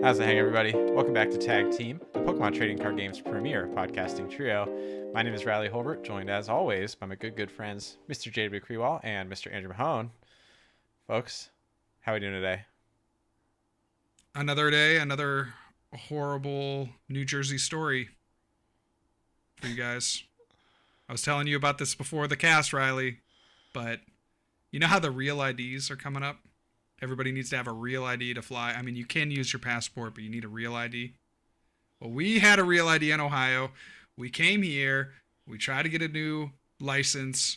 How's it hang, everybody? Welcome back to Tag Team, the Pokemon Trading Card Game's premier podcasting trio. My name is Riley Hulbert, joined as always by my good friends, Mr. JW Kriewall and Mr. Andrew Mahone. Folks, how are we doing today? Another day, another horrible New Jersey story for you guys. I was telling you about this before the cast, Riley, but you know how the real IDs are coming up? Everybody needs to have a real ID to fly. I mean, you can use your passport, but you need a real ID. Well, we had a real ID in Ohio. We came here. We tried to get a new license.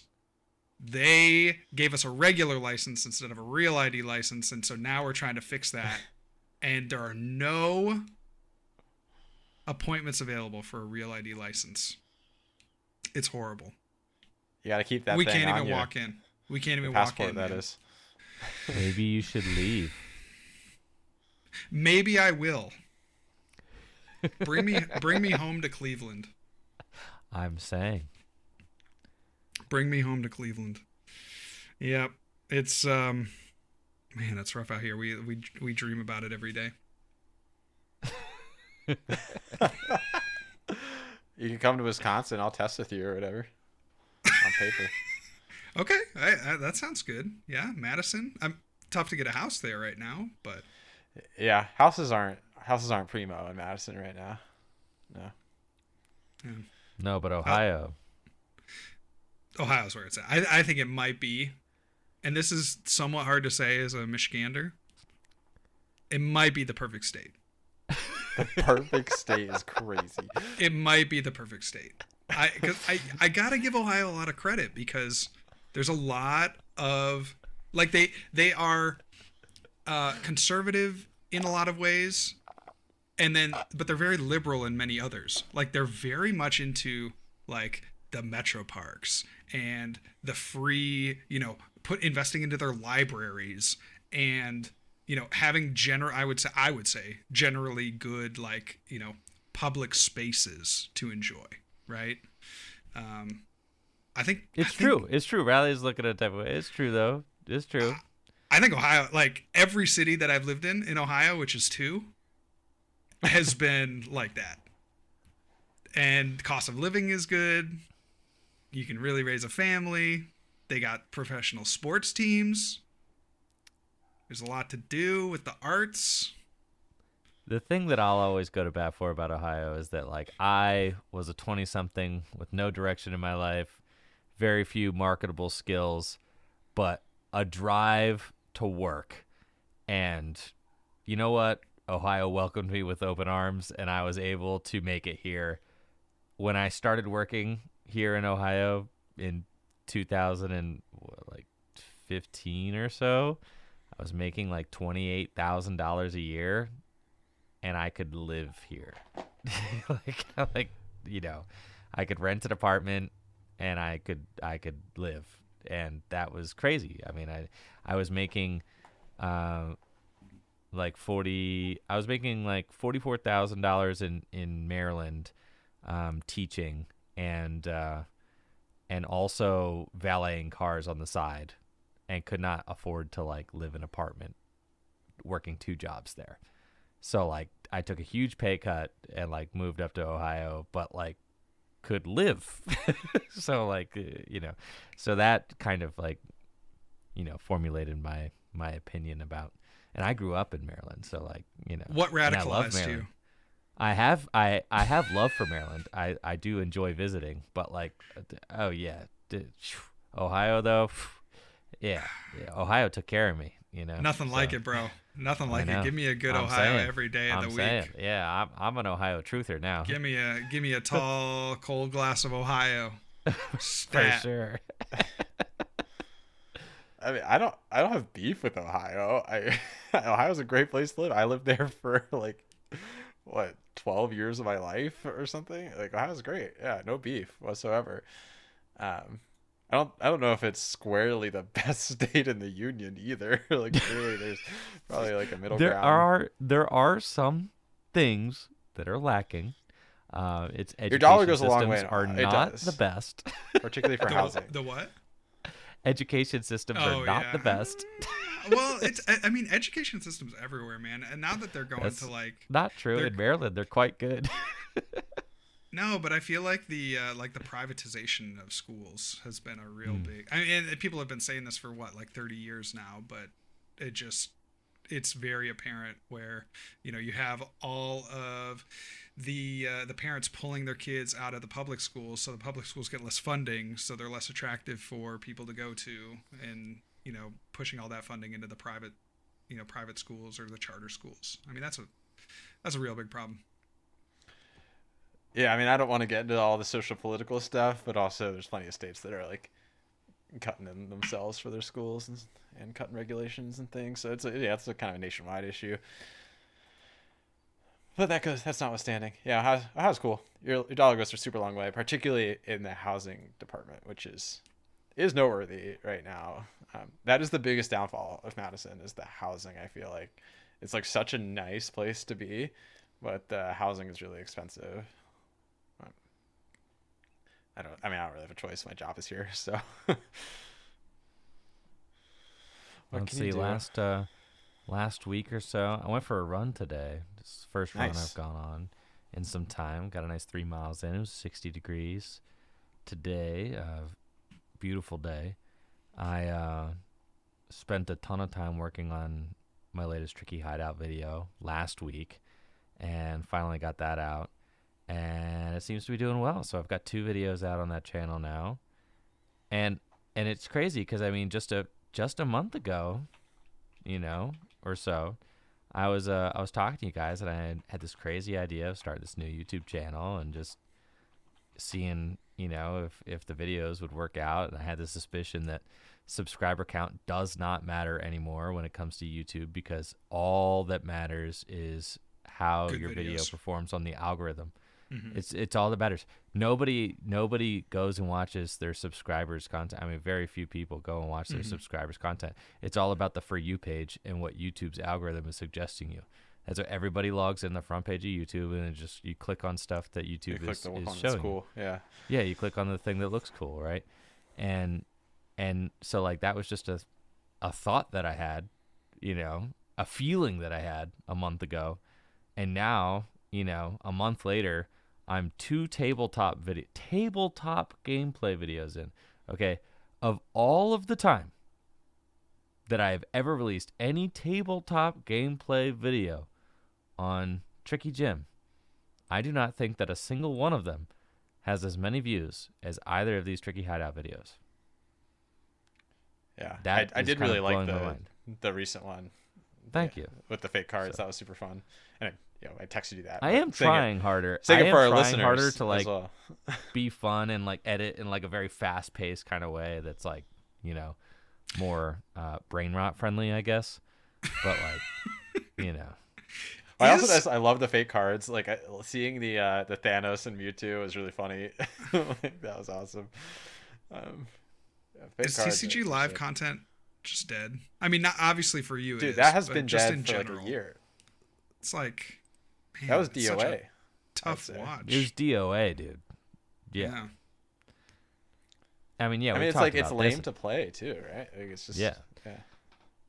They gave us a regular license instead of a real ID license, and so now we're trying to fix that. And there are no appointments available for a real ID license. It's horrible. You got to keep that we thing can't on even you. walk in. We can't even passport, walk in. That is. Maybe you should leave. Maybe I will. Bring me home to Cleveland. I'm saying. Bring me home to Cleveland. Yep. It's man, it's rough out here. We dream about it every day. You can come to Wisconsin. I'll test with you or whatever. On paper. Okay, that sounds good. Yeah, Madison. I'm tough to get a house there right now, but yeah, houses aren't primo in Madison right now. No. Yeah. No, but Ohio. Ohio's where it's at. I think it might be, and this is somewhat hard to say as a Michigander. It might be the perfect state. The perfect state is crazy. It might be the perfect state. I gotta give Ohio a lot of credit because there's a lot of they are conservative in a lot of ways, but they're very liberal in many others. Like they're very much into like the metro parks and the free, investing into their libraries and having I would say generally good public spaces to enjoy, right? I think it's true. It's true. Riley's looking at it type of way. It's true though. It's true. I think Ohio, like every city that I've lived in Ohio, which is 2, has been like that. And cost of living is good. You can really raise a family. They got professional sports teams. There's a lot to do with the arts. The thing that I'll always go to bat for about Ohio is that like I was a 20-something with no direction in my life, very few marketable skills, but a drive to work. And you know what? Ohio welcomed me with open arms, and I was able to make it here. When I started working here in Ohio in 2015 or so, I was making like $28,000 a year, and I could live here. I could rent an apartment, and I could live, and that was crazy. I mean, I was making $44,000 in Maryland, teaching and also valeting cars on the side, and could not afford to like live in an apartment, working 2 jobs there. So like I took a huge pay cut and like moved up to Ohio, but like could live. So like so that kind of like formulated my opinion about. And I grew up in Maryland, so like what radicalized you? I have love for Maryland. I do enjoy visiting, but like Ohio though, yeah, Ohio took care of me. Nothing like it, bro. Nothing like it. Give me a good Ohio every day of the week. Yeah, I'm an Ohio truther now. Give me a tall, cold glass of Ohio. For sure. I mean, I don't have beef with Ohio. Ohio's a great place to live. I lived there for like 12 years of my life or something. Like Ohio's great. Yeah, no beef whatsoever. I don't know if it's squarely the best state in the union either. Like really, there's probably like a middle ground. There are some things that are lacking. Its education Your dollar goes a long systems way. are not the best, particularly for housing. The what? education systems are Oh not the yeah. best. Well, I mean, education systems everywhere, man. And now that they're going That's to like, not true. they're In Maryland, they're quite good. no, but I feel like the privatization of schools has been a real big. I mean, and people have been saying this for what, like 30 years now, but it's very apparent where you have all of the parents pulling their kids out of the public schools, so the public schools get less funding, so they're less attractive for people to go to, and pushing all that funding into the private schools or the charter schools. I mean, that's a real big problem. Yeah, I mean, I don't want to get into all the social political stuff, but also there's plenty of states that are like cutting in themselves for their schools and cutting regulations and things. So it's a kind of a nationwide issue. But that's notwithstanding. Yeah, how's cool. Your dollar goes for a super long way, particularly in the housing department, which is noteworthy right now. That is the biggest downfall of Madison, is the housing. I feel like it's like such a nice place to be, but the housing is really expensive. I don't really have a choice. My job is here, so. Let's see. Last week or so, I went for a run today. This is the first run I've gone on in some time. Got a nice 3 miles in. It was 60 degrees today. Beautiful day. I spent a ton of time working on my latest Tricky Hideout video last week, and finally got that out. And it seems to be doing well. So I've got 2 videos out on that channel now, and it's crazy because I mean, just a month ago, or so, I was talking to you guys, and I had this crazy idea of starting this new YouTube channel and just seeing if the videos would work out. And I had the suspicion that subscriber count does not matter anymore when it comes to YouTube, because all that matters is how Good your videos. video performs on the algorithm. Mm-hmm. It's all that matters. Nobody goes and watches their subscribers' content. I mean, very few people go and watch their subscribers' content. It's all about the For You page and what YouTube's algorithm is suggesting you. That's what everybody logs in the front page of YouTube, and you click on stuff that YouTube is showing. Cool. Yeah. Yeah, you click on the thing that looks cool, right? And so like that was just a thought that I had, a feeling that I had a month ago, and now a month later, I'm 2 tabletop gameplay videos in. Okay, of all of the time that I have ever released any tabletop gameplay video on Tricky Jim, I do not think that a single one of them has as many views as either of these Tricky Hideout videos. Yeah, I did really like the recent one. Thank you. With the fake cards, that was super fun. And I texted you that. I am trying harder. Saying it for our trying listeners harder to as well. be fun and like edit in like a very fast-paced kind of way that's like more brain rot friendly, I guess. But like I love the fake cards. Like seeing the Thanos and Mewtwo was really funny. Like, that was awesome. Is TCG live content just dead? I mean, not obviously for you, dude. It is, that has but been just dead in for general. like a year. It's like, man, That was it's such DOA. a tough watch. It was DOA, dude. Yeah. I mean, yeah. It's like it's lame to play too, right? Like, it's just yeah.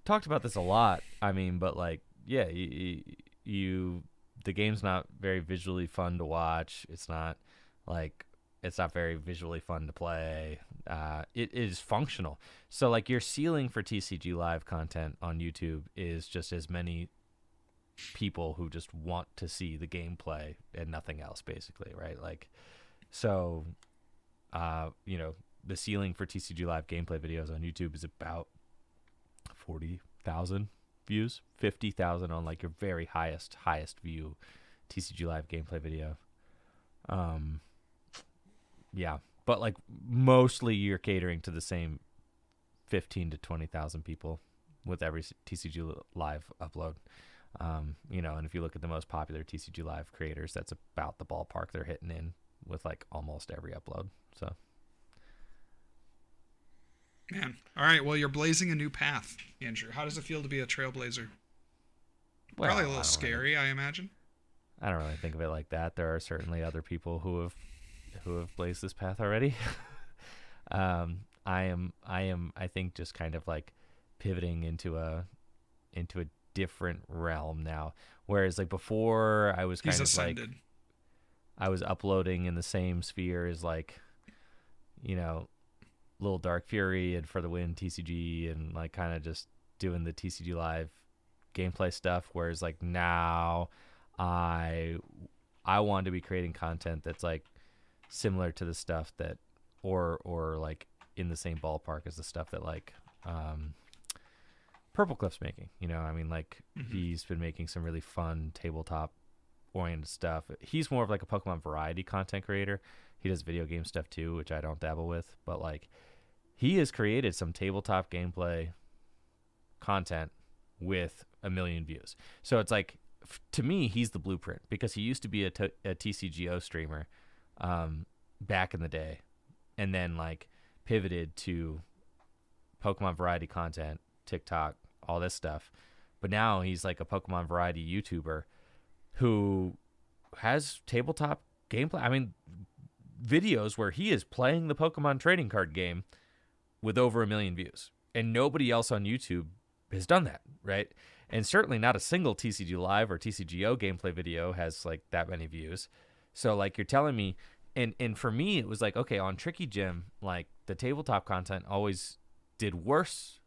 Talked about this a lot. I mean, but like, yeah, you the game's not very visually fun to watch. It's not very visually fun to play. It is functional. So like your ceiling for TCG live content on YouTube is just as many people who just want to see the gameplay and nothing else, basically, right? Like, so, the ceiling for TCG live gameplay videos on YouTube is about 40,000 views, 50,000 on like your very highest view TCG live gameplay video. Yeah, but like mostly you're catering to the same 15 to 20,000 people with every TCG live upload. And if you look at the most popular TCG live creators, that's about the ballpark they're hitting in with like almost every upload. So, man, all right. Well, you're blazing a new path, Andrew. How does it feel to be a trailblazer? well, Probably a little scary, I imagine. I don't really think of it like that. There are certainly other people who have blazed this path already. I think just kind of like pivoting into a different realm now. Whereas like before I was kind He's of ascended. like I was uploading in the same sphere as like, Little Dark Fury and For the Win TCG, and like kind of just doing the TCG live gameplay stuff. Whereas like now I want to be creating content that's like similar to the stuff that or like in the same ballpark as the stuff that like Purple Cliff's making. I mean, like he's been making some really fun tabletop oriented stuff. He's more of like a Pokemon variety content creator. He does video game stuff too, which I don't dabble with, but like he has created some tabletop gameplay content with 1 million views. So it's like, to me, he's the blueprint, because he used to be a TCGO streamer back in the day, and then like pivoted to Pokemon variety content, TikTok, all this stuff. But now he's like a Pokemon variety YouTuber who has tabletop gameplay. I mean, videos where he is playing the Pokemon trading card game with over 1 million views. And nobody else on YouTube has done that, right? And certainly not a single TCG Live or TCGO gameplay video has like that many views. So like you're telling me, and for me it was like, okay, on Tricky Gym, like the tabletop content always did worse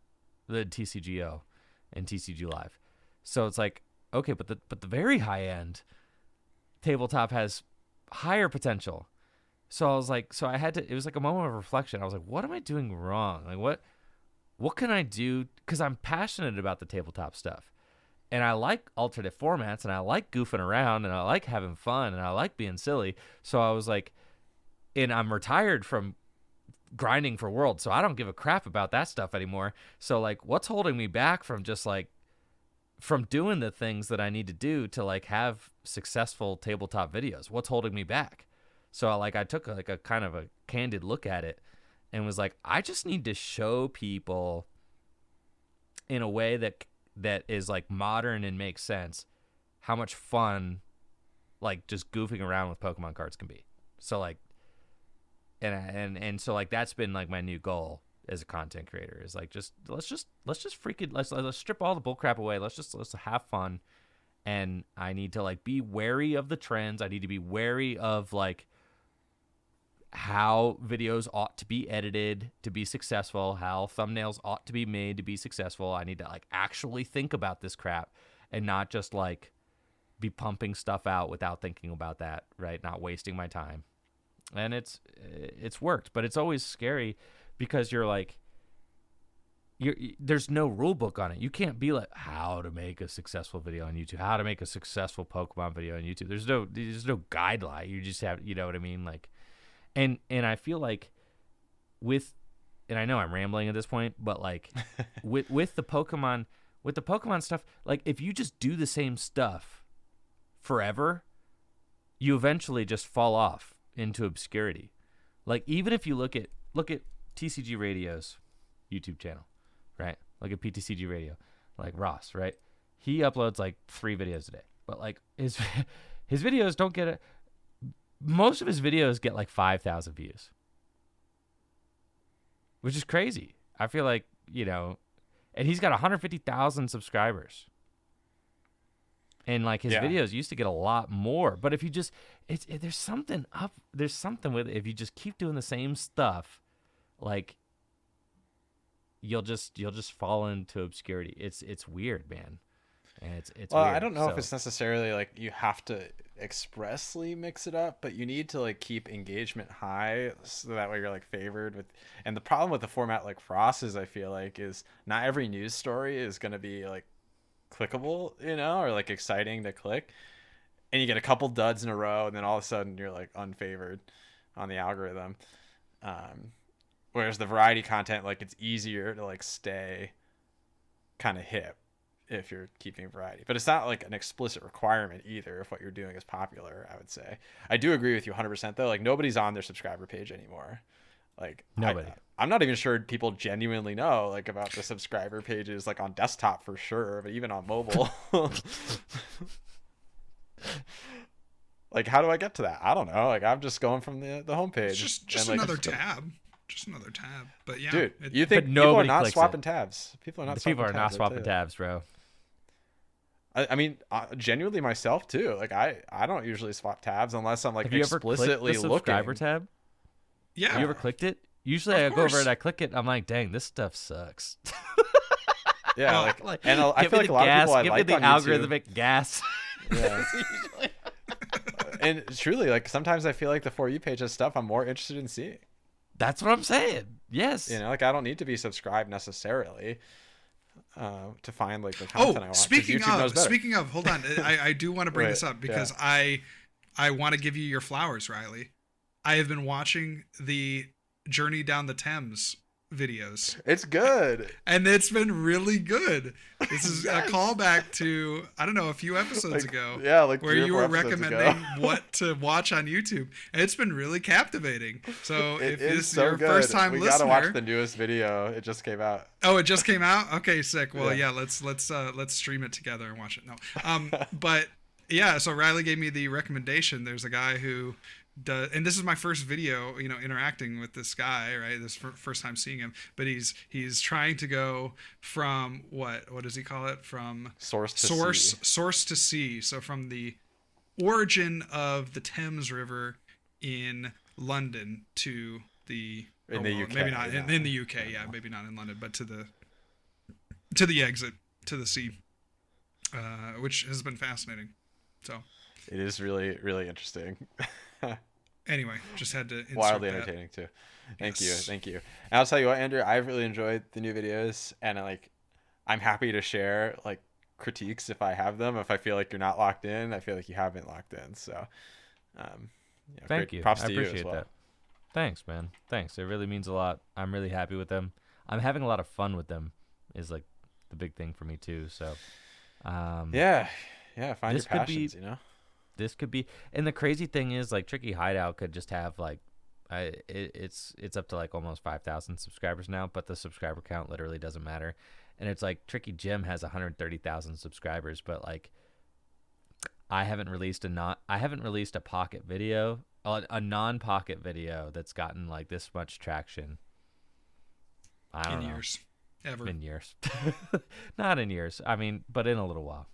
than TCGO and TCG Live. So it's like, okay, but the very high end tabletop has higher potential. So I was like, so I had to, it was like a moment of reflection. I was like, what am I doing wrong? Like what can I do? Because I'm passionate about the tabletop stuff. And I like alternate formats, and I like goofing around, and I like having fun, and I like being silly. So I was like, and I'm retired from grinding for Worlds, so I don't give a crap about that stuff anymore. So like, what's holding me back from just like, from doing the things that I need to do to like have successful tabletop videos? What's holding me back? So like I took like a kind of a candid look at it and was like, I just need to show people in a way that is like modern and makes sense how much fun like just goofing around with Pokemon cards can be. So like, and so like that's been like my new goal as a content creator, is like, let's strip all the bullcrap away. Let's have fun. And I need to like be wary of the trends. I need to be wary of like how videos ought to be edited to be successful, how thumbnails ought to be made to be successful. I need to like actually think about this crap and not just like be pumping stuff out without thinking about that, right? Not wasting my time. And it's worked, but it's always scary because you're like, there's no rule book on it. You can't be like, how to make a successful video on YouTube, how to make a successful Pokemon video on YouTube. There's no guideline. You just have, you know what I mean? Like, and I feel like and I know I'm rambling at this point, but like with the Pokemon stuff, like if you just do the same stuff forever, you eventually just fall off into obscurity. Like even if you look at TCG Radio's YouTube channel, right? Look at PTCG Radio, like Ross, right? He uploads like 3 videos a day, but like his videos don't get it. Most of his videos get like 5,000 views, which is crazy. I feel like, and he's got 150,000 subscribers. And like his videos used to get a lot more, but if you just, there's something with it. If you just keep doing the same stuff, like you'll just fall into obscurity. It's weird, man. And it's well, weird. I don't know if it's necessarily like you have to expressly mix it up, but you need to like keep engagement high so that way you're like favored with. And the problem with the format like Frost's, I feel like, is not every news story is going to be like clickable, or like exciting to click. And you get a couple duds in a row, and then all of a sudden you're like unfavored on the algorithm. Whereas the variety content, like it's easier to like stay kind of hip if you're keeping variety, but it's not like an explicit requirement either if what you're doing is popular. I would say I do agree with you 100% though. Like nobody's on their subscriber page anymore. Like nobody. I'm not even sure people genuinely know like about the subscriber pages, like on desktop for sure, but even on mobile. Like how do I get to that? I don't know. Like I'm just going from the homepage. It's just like, another tab. just another tab. But yeah, Dude, you think But people are nobody not clicks swapping it. tabs? People are not The swapping people are tabs. not I'll tell swapping you. tabs, bro. I mean, genuinely myself too. Like I don't usually swap tabs unless I'm like Have you ever clicked the explicitly subscriber looking. tab? yeah, Have you ever clicked it? Usually Of I go over course. and I click it. I'm like, dang, this stuff sucks. Yeah, Well, like, and I give feel me like the a lot of gas. people I Give me like the on YouTube. algorithmic gas. Yeah. And truly, like sometimes I feel like the For You page has stuff I'm more interested in seeing. That's what I'm saying. Yes. You know, like I don't need to be subscribed necessarily to find like the Oh, content I want. 'Cause YouTube knows better. speaking of, hold on. I do want to bring Right, this up because yeah. I want to give you your flowers, Riley. I have been watching the Journey Down the Thames videos, It's good. and it's been really good. This is a Yes. callback to, I don't know, a few episodes Like, ago. yeah, like Where 3 or you 4 were episodes recommending ago. what to watch on YouTube, and it's been really captivating. So It if is this is so your good. first time We listener, gotta watch the newest video. It just came out. oh, it just came out. Okay, sick. Well, Yeah. yeah, let's stream it together and watch it. No, but yeah. So Riley gave me the recommendation. There's a guy who does, and this is my first video, interacting with this guy. Right, this first time seeing him. But he's trying to go from what does he call it? From Source to source to sea. So from the origin of the Thames River in London to the In the UK, maybe not yeah. in the UK, yeah, maybe not in London, but to the exit to the sea, which has been fascinating. So It is really, really interesting. anyway, just had to insert Wildly that. entertaining too. Thank Yes. you. And I'll tell you what, Andrew, I've really enjoyed the new videos, and I'm happy to share like critiques if I have them. If I feel like you're not locked in, I feel like you haven't locked in. So, Thank great you. props I to you as appreciate well. that. Thanks, man. Thanks. It really means a lot. I'm really happy with them. I'm having a lot of fun with them. Is like the big thing for me too. So, Yeah, find your this could be- passions. You know. this could be, and the crazy thing is like Tricky Hideout could just have like it's up to like almost 5,000 subscribers now, but the subscriber count literally doesn't matter. And it's like Tricky Jim has 130,000 subscribers, but like I haven't released a pocket video, a non-pocket video that's gotten like this much traction. I don't In know. years, ever. In years. Not in years. I mean, but in a little while.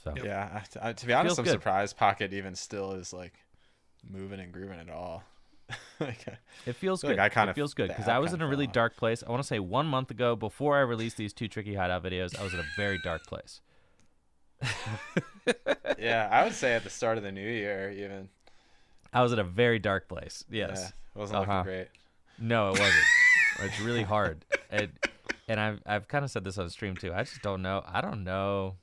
So Yep. Yeah, to be honest, Feels I'm good. surprised Pocket even still is like moving and grooving at all. Like, it feels feel like good. I kind It of- feels good the because app I was kind in of a fell really off. dark place. I want to say 1 month ago, before I released these 2 Tricky Hideout videos, I was in a very dark place. Yeah, I would say at the start of the new year, even. I was in a very dark place. Yes. Yeah, it wasn't Uh-huh. looking great. No, it wasn't. It's really hard. And I've kind of said this on stream too. I just don't know. I don't know.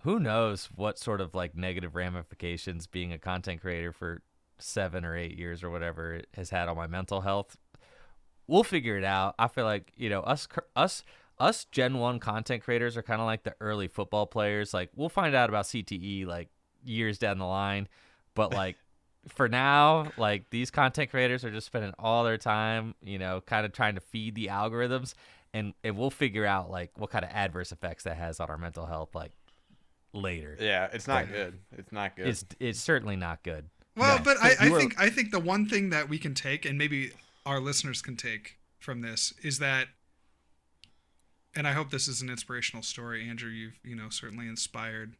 Who knows what sort of like negative ramifications being a content creator for 7 or 8 years or whatever it has had on my mental health. We'll figure it out. I feel like, us Gen 1 content creators are kind of like the early football players. Like we'll find out about CTE like years down the line, but like for now, like these content creators are just spending all their time, kind of trying to feed the algorithms, and we'll figure out like what kind of adverse effects that has on our mental health like later. Yeah, it's not But good. It's not good. It's certainly not good. Well, No. but So you were- I think the one thing that we can take, and maybe our listeners can take from this, is that, and I hope this is an inspirational story, Andrew. You've certainly inspired,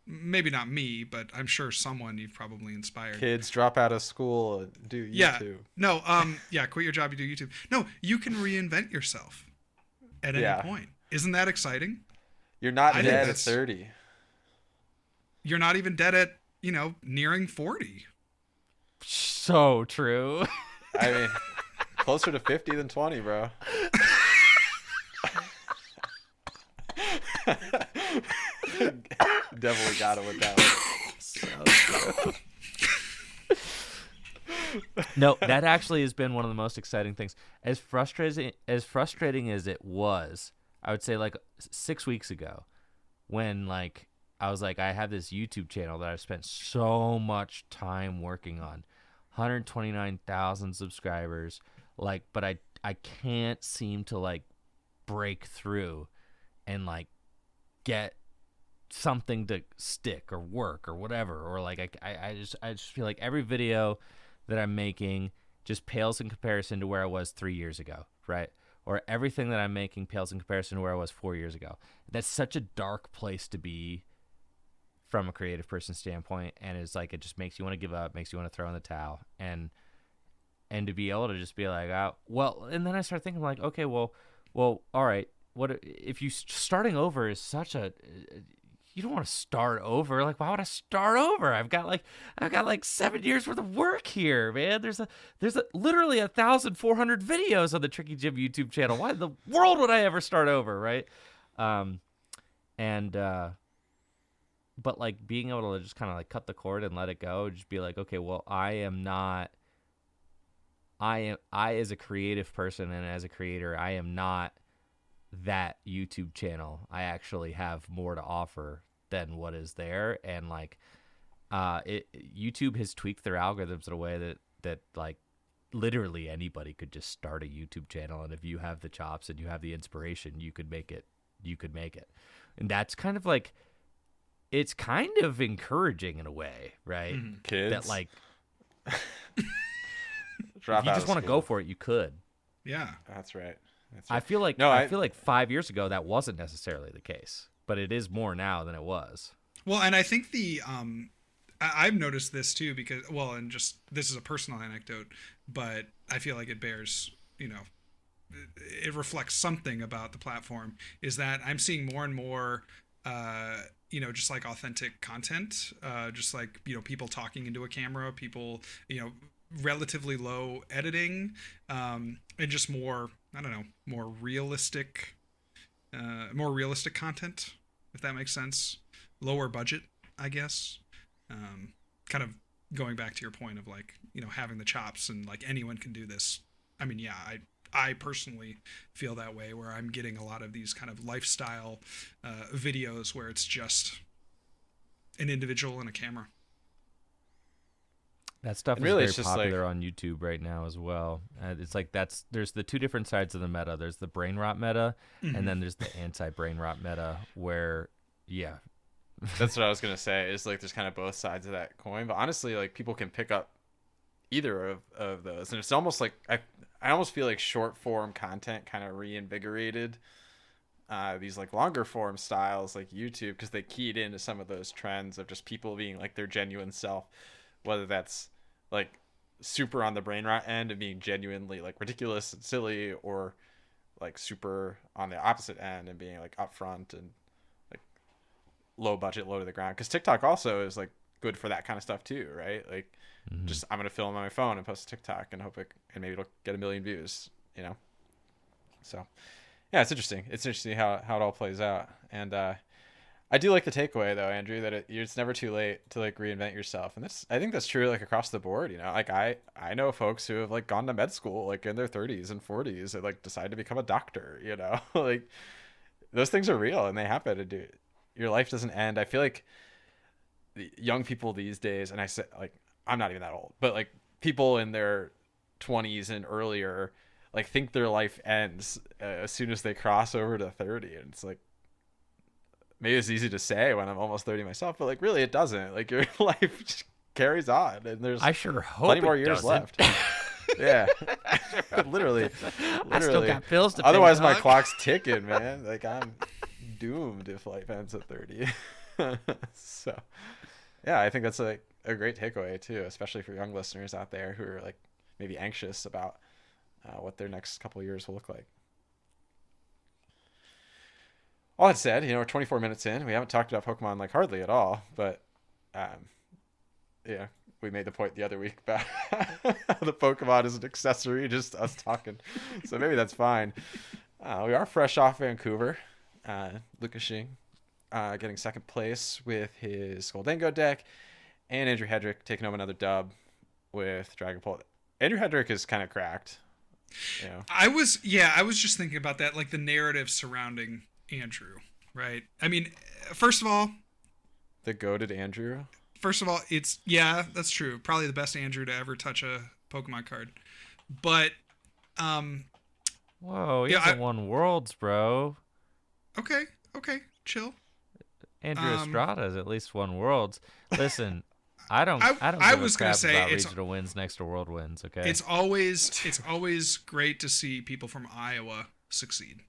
maybe not me, but I'm sure someone you've probably inspired. Kids drop out of school and do YouTube. Yeah. No. Quit your job. You do YouTube. No, you can reinvent yourself at any Yeah. point. Isn't that exciting? You're not I think dead at that's- 30. You're not even dead at nearing 40. So true. I mean, closer to 50 than 20, bro. Definitely got it with that one. No, that actually has been one of the most exciting things. As frustrating as it was, I would say like 6 weeks ago, when like I was like, I have this YouTube channel that I've spent so much time working on, 129,000 subscribers, like, but I can't seem to like break through and like get something to stick or work or whatever, or like I just feel like every video that I'm making just pales in comparison to where I was 3 years ago, right? Or everything that I'm making pales in comparison to where I was 4 years ago. That's such a dark place to be from a creative person standpoint, and it's like it just makes you want to give up, makes you want to throw in the towel, and to be able to just be like, oh, well, and then I start thinking like, okay, well, all right, what if you starting over is such a you don't want to start over. Like, why would I start over? I've got like 7 years worth of work here, man. There's literally 1,400 videos on the Tricky Jim YouTube channel. Why in the world would I ever start over, right? But like being able to just kind of like cut the cord and let it go, just be like, okay, well, I as a creative person and as a creator, I am not that YouTube channel. I actually have more to offer than what is there, and like YouTube has tweaked their algorithms in a way that like literally anybody could just start a YouTube channel, and if you have the chops and you have the inspiration, you could make it. And that's kind of like, it's kind of encouraging in a way, right? Kids that like drop if you out just of want to school. go for it, you could. Yeah. That's right. I feel like No, I feel like 5 years ago that wasn't necessarily the case, but it is more now than it was. Well, and I think I've noticed this too, because, well, and just, this is a personal anecdote, but I feel like it bears, it reflects something about the platform, is that I'm seeing more and more, just like authentic content, just like, people talking into a camera, people, relatively low editing, and just more, I don't know, more realistic content, if that makes sense. Lower budget, I guess. Kind of going back to your point of like, having the chops and like anyone can do this. I mean, yeah, I personally feel that way, where I'm getting a lot of these kind of lifestyle videos where it's just an individual and a camera. That stuff And is really, very it's just popular on YouTube right now as well. It's like there's the two different sides of the meta. There's the brain rot meta, and then there's the anti-brain rot meta, where, yeah. That's what I was going to say, is like there's kind of both sides of that coin. But honestly, like people can pick up either of those. And it's almost like, I almost feel like short form content kind of reinvigorated these like longer form styles like YouTube, because they keyed into some of those trends of just people being like their genuine self, whether that's like super on the brain rot end and being genuinely like ridiculous and silly, or like super on the opposite end and being like upfront and like low budget, low to the ground. Because TikTok also is like good for that kind of stuff too, right? Like just I'm gonna film on my phone and post a TikTok and hope and maybe it'll get 1 million views, So yeah, it's interesting. It's interesting how it all plays out. And I do like the takeaway though, Andrew, that it's never too late to like reinvent yourself. And I think that's true like across the board, like I know folks who have like gone to med school like in their 30s and 40s and like decide to become a doctor, like those things are real and they happen to do. Your life doesn't end. I feel like the young people these days, and I said like I'm not even that old, but like people in their 20s and earlier like think their life ends as soon as they cross over to 30, and it's like, maybe it's easy to say when I'm almost 30 myself, but like really it doesn't. Like your life just carries on, and there's I sure hope plenty more it years doesn't. left. Yeah, literally. I still got bills to pay. Otherwise, my dog. clock's ticking, man. Like I'm doomed if life ends at 30. So, yeah, I think that's like a great takeaway too, especially for young listeners out there who are like maybe anxious about what their next couple of years will look like. All that said, we're 24 minutes in. We haven't talked about Pokemon like hardly at all, but yeah, we made the point the other week about the Pokemon is an accessory, just us talking. So maybe that's fine. We are fresh off Vancouver. Lucas Shing getting second place with his Goldango deck, and Andrew Hedrick taking home another dub with Dragapult. Andrew Hedrick is kind of cracked. I was just thinking about that, like the narrative surrounding Andrew, right? I mean, first of all, the goated Andrew. It's that's true. Probably the best Andrew to ever touch a Pokemon card. But whoa, he hasn't won Worlds, bro. Okay, chill. Andrew Estrada has at least won Worlds. Listen, I don't I give a was gonna crap say about it's regional wins next to world wins. Okay. it's always great to see people from Iowa succeed.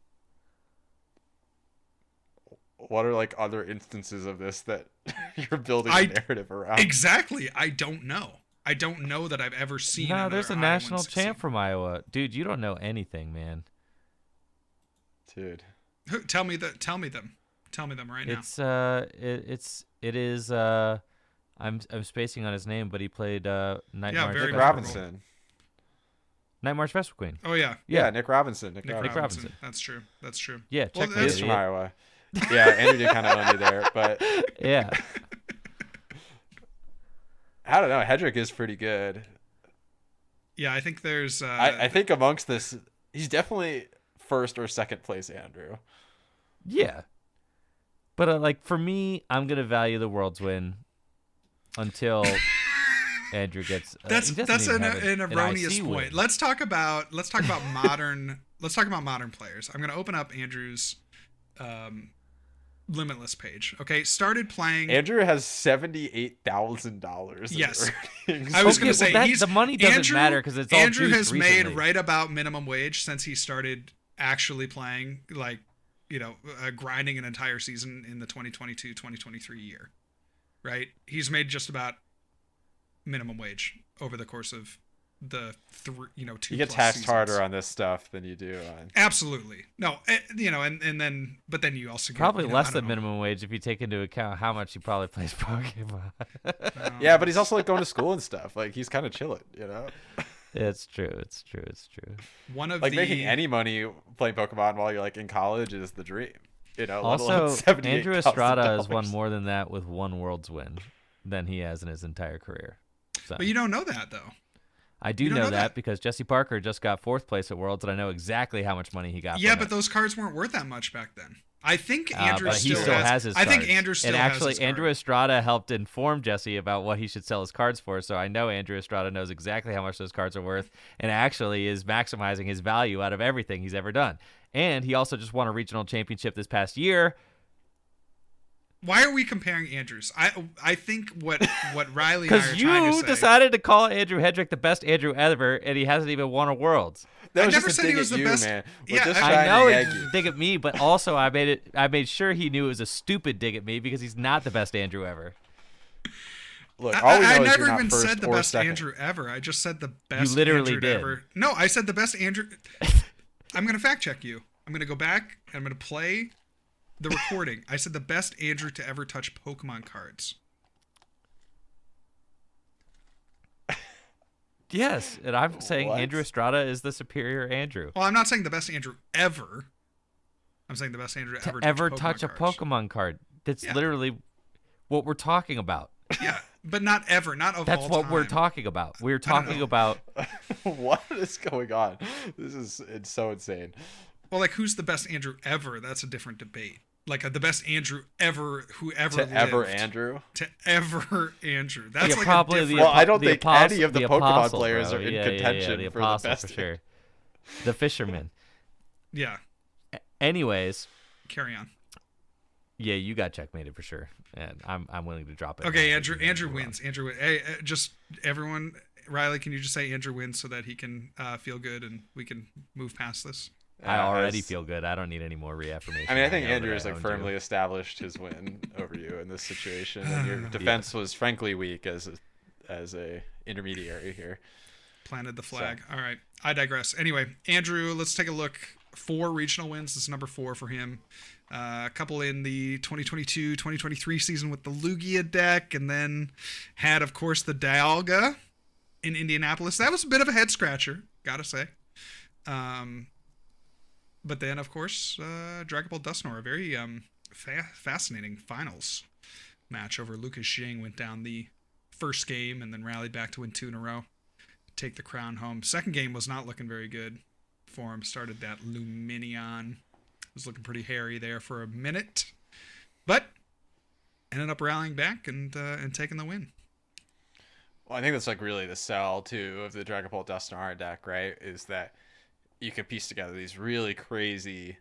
What are like other instances of this that you're building a I narrative around? exactly. I don't know. I don't know that I've ever seen. No, there's a Iowan national succeed. champ from Iowa, dude. You don't know anything, man. Dude. Tell me them right now. It is I'm spacing on his name, but he played Night Yeah, March. very Nick memorable. Robinson. Night March Vesper Queen. Oh yeah, Yeah, Nick Robinson. Nick Nick Robinson. Robinson. That's true. Yeah, Well, check He that's is it. from Iowa. Yeah, Andrew did kind of own you there, but Yeah. I don't know. Hedrick is pretty good. Yeah, I think there's. I think amongst this, he's definitely first or second place Andrew. Yeah. But like for me, I'm gonna value the world's win until Andrew gets. that's he doesn't even have an erroneous IC point. win. Let's talk about modern. Let's talk about modern players. I'm gonna open up Andrew's Limitless page. Okay, started playing. Andrew has $78,000. Yes. earnings. I was Okay, gonna say well, he's the money doesn't Andrew, matter because it's all Andrew juiced has recently. made right about minimum wage since he started actually playing, like, grinding an entire season in the 2022-2023 year. Right? He's made just about minimum wage over the course of the 2 You get taxed harder on this stuff than you do on. Absolutely. No, and then but then you also get, Probably I less don't than know. minimum wage if you take into account how much he probably plays Pokemon. Yeah, but he's also like going to school and stuff. Like he's kind of chilling, you know. It's true. It's true. One of Like the making any money playing Pokemon while you're like in college is the dream. You know. let alone Also, Andrew Estrada has $78,000. won more than that with one Worlds win than he has in his entire career. So But you don't know that though. I do you don't know know that that. because Jesse Parker just got 4th place at Worlds, and I know exactly how much money he got. Yeah, from but it. those cards weren't worth that much back then. I think Andrew but he still, still has, has his I think cards. Andrew still and has actually, his card. Andrew Estrada helped inform Jesse about what he should sell his cards for. So I know Andrew Estrada knows exactly how much those cards are worth, and actually is maximizing his value out of everything he's ever done. And he also just won a regional championship this past year. Why are we comparing Andrews? I think what Riley and I are Because trying to you say. decided to call Andrew Hedrick the best Andrew ever, and he hasn't even won a Worlds. That I was never just a said he dig was at the you, best- man. We're Yeah, just I I trying know to it's nag just you. a dig at me, but also I made sure he knew it was a stupid dig at me because he's not the best Andrew ever. Look, all we know I is never you're not even first said the or best second. Andrew ever. I just said the best literally Andrew did. ever. No, I said the best Andrew. I'm going to fact check you. I'm going to go back and I'm going to play the recording. I said the best Andrew to ever touch Pokemon cards. Yes, and I'm saying What? Andrew Estrada is the superior Andrew. Well, I'm not saying the best Andrew ever. I'm saying the best Andrew to Ever touch a cards. Pokemon card. That's Yeah. literally what we're talking about. Yeah, but not ever. Not of That's all what time. we're talking about. We're I don't talking know. about What is going on? It's so insane. Well, like who's the best Andrew ever? That's a different debate. Like the best Andrew ever, whoever To lived. ever Andrew. To ever Andrew. That's yeah, like probably a the different. Well, I don't the think apostle, any of the Pokemon apostle, players bro. are in Yeah, contention the for the apostle best. for sure. The fisherman. Yeah. Anyways, Carry on. yeah, you got checkmated for sure, and I'm willing to drop it. Okay, now. Andrew wins. Andrew wins. Hey, just everyone. Riley, can you just say Andrew wins so that he can feel good and we can move past this? I already feel good. I don't need any more reaffirmation. I mean, I think know Andrew that has like owned firmly you. established his win over you in this situation, and your defense was frankly weak as a intermediary here. Planted the flag. All right. I digress. Anyway, Andrew, let's take a look. 4 regional wins. This is number 4 for him. A couple in the 2022-2023 season with the Lugia deck, and then had, of course, the Dialga in Indianapolis. That was a bit of a head scratcher, gotta say. But then, of course, Dragon Ball Dusknoir, a very fascinating finals match over Lucas Xing. Went down the first game and then rallied back to win 2 in a row. Take the crown home. Second game was not looking very good for him. Started that Luminion. Was looking pretty hairy there for a minute. But ended up rallying back and taking the win. Well, I think that's like really the sell too of the Dragon Ball Dusknoir deck, right? Is that you can piece together these really crazy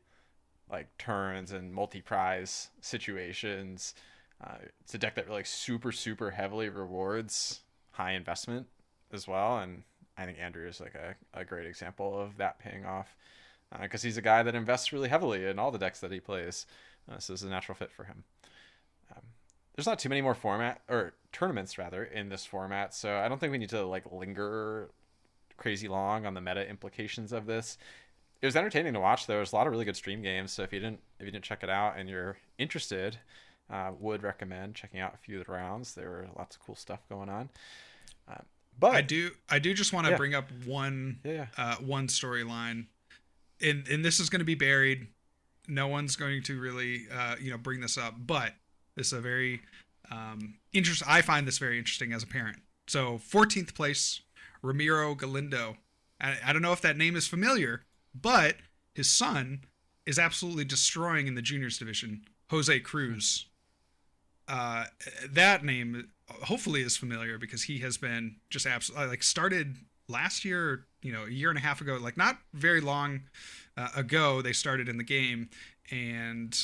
like turns and multi-prize situations It's a deck that really super heavily rewards high investment as well, and I think Andrew is like a great example of that paying off, because he's a guy that invests really heavily in all the decks that he plays, so it's a natural fit for him. There's not too many more tournaments rather in this format, so I don't think we need to like linger crazy long on the meta implications of this. It was entertaining to watch. There was a lot of really good stream games, so if you didn't check it out and you're interested, would recommend checking out a few of the rounds. There were lots of cool stuff going on. But I do just want to bring up one storyline, and this is going to be buried. No one's going to really bring this up, but this is a very I find this very interesting as a parent. So 14th place, Ramiro Galindo. I don't know if that name is familiar, but his son is absolutely destroying in the juniors division, Jose Cruz. That name hopefully is familiar because he has been just absolutely like started last year, a year and a half ago, like not very long ago they started in the game, and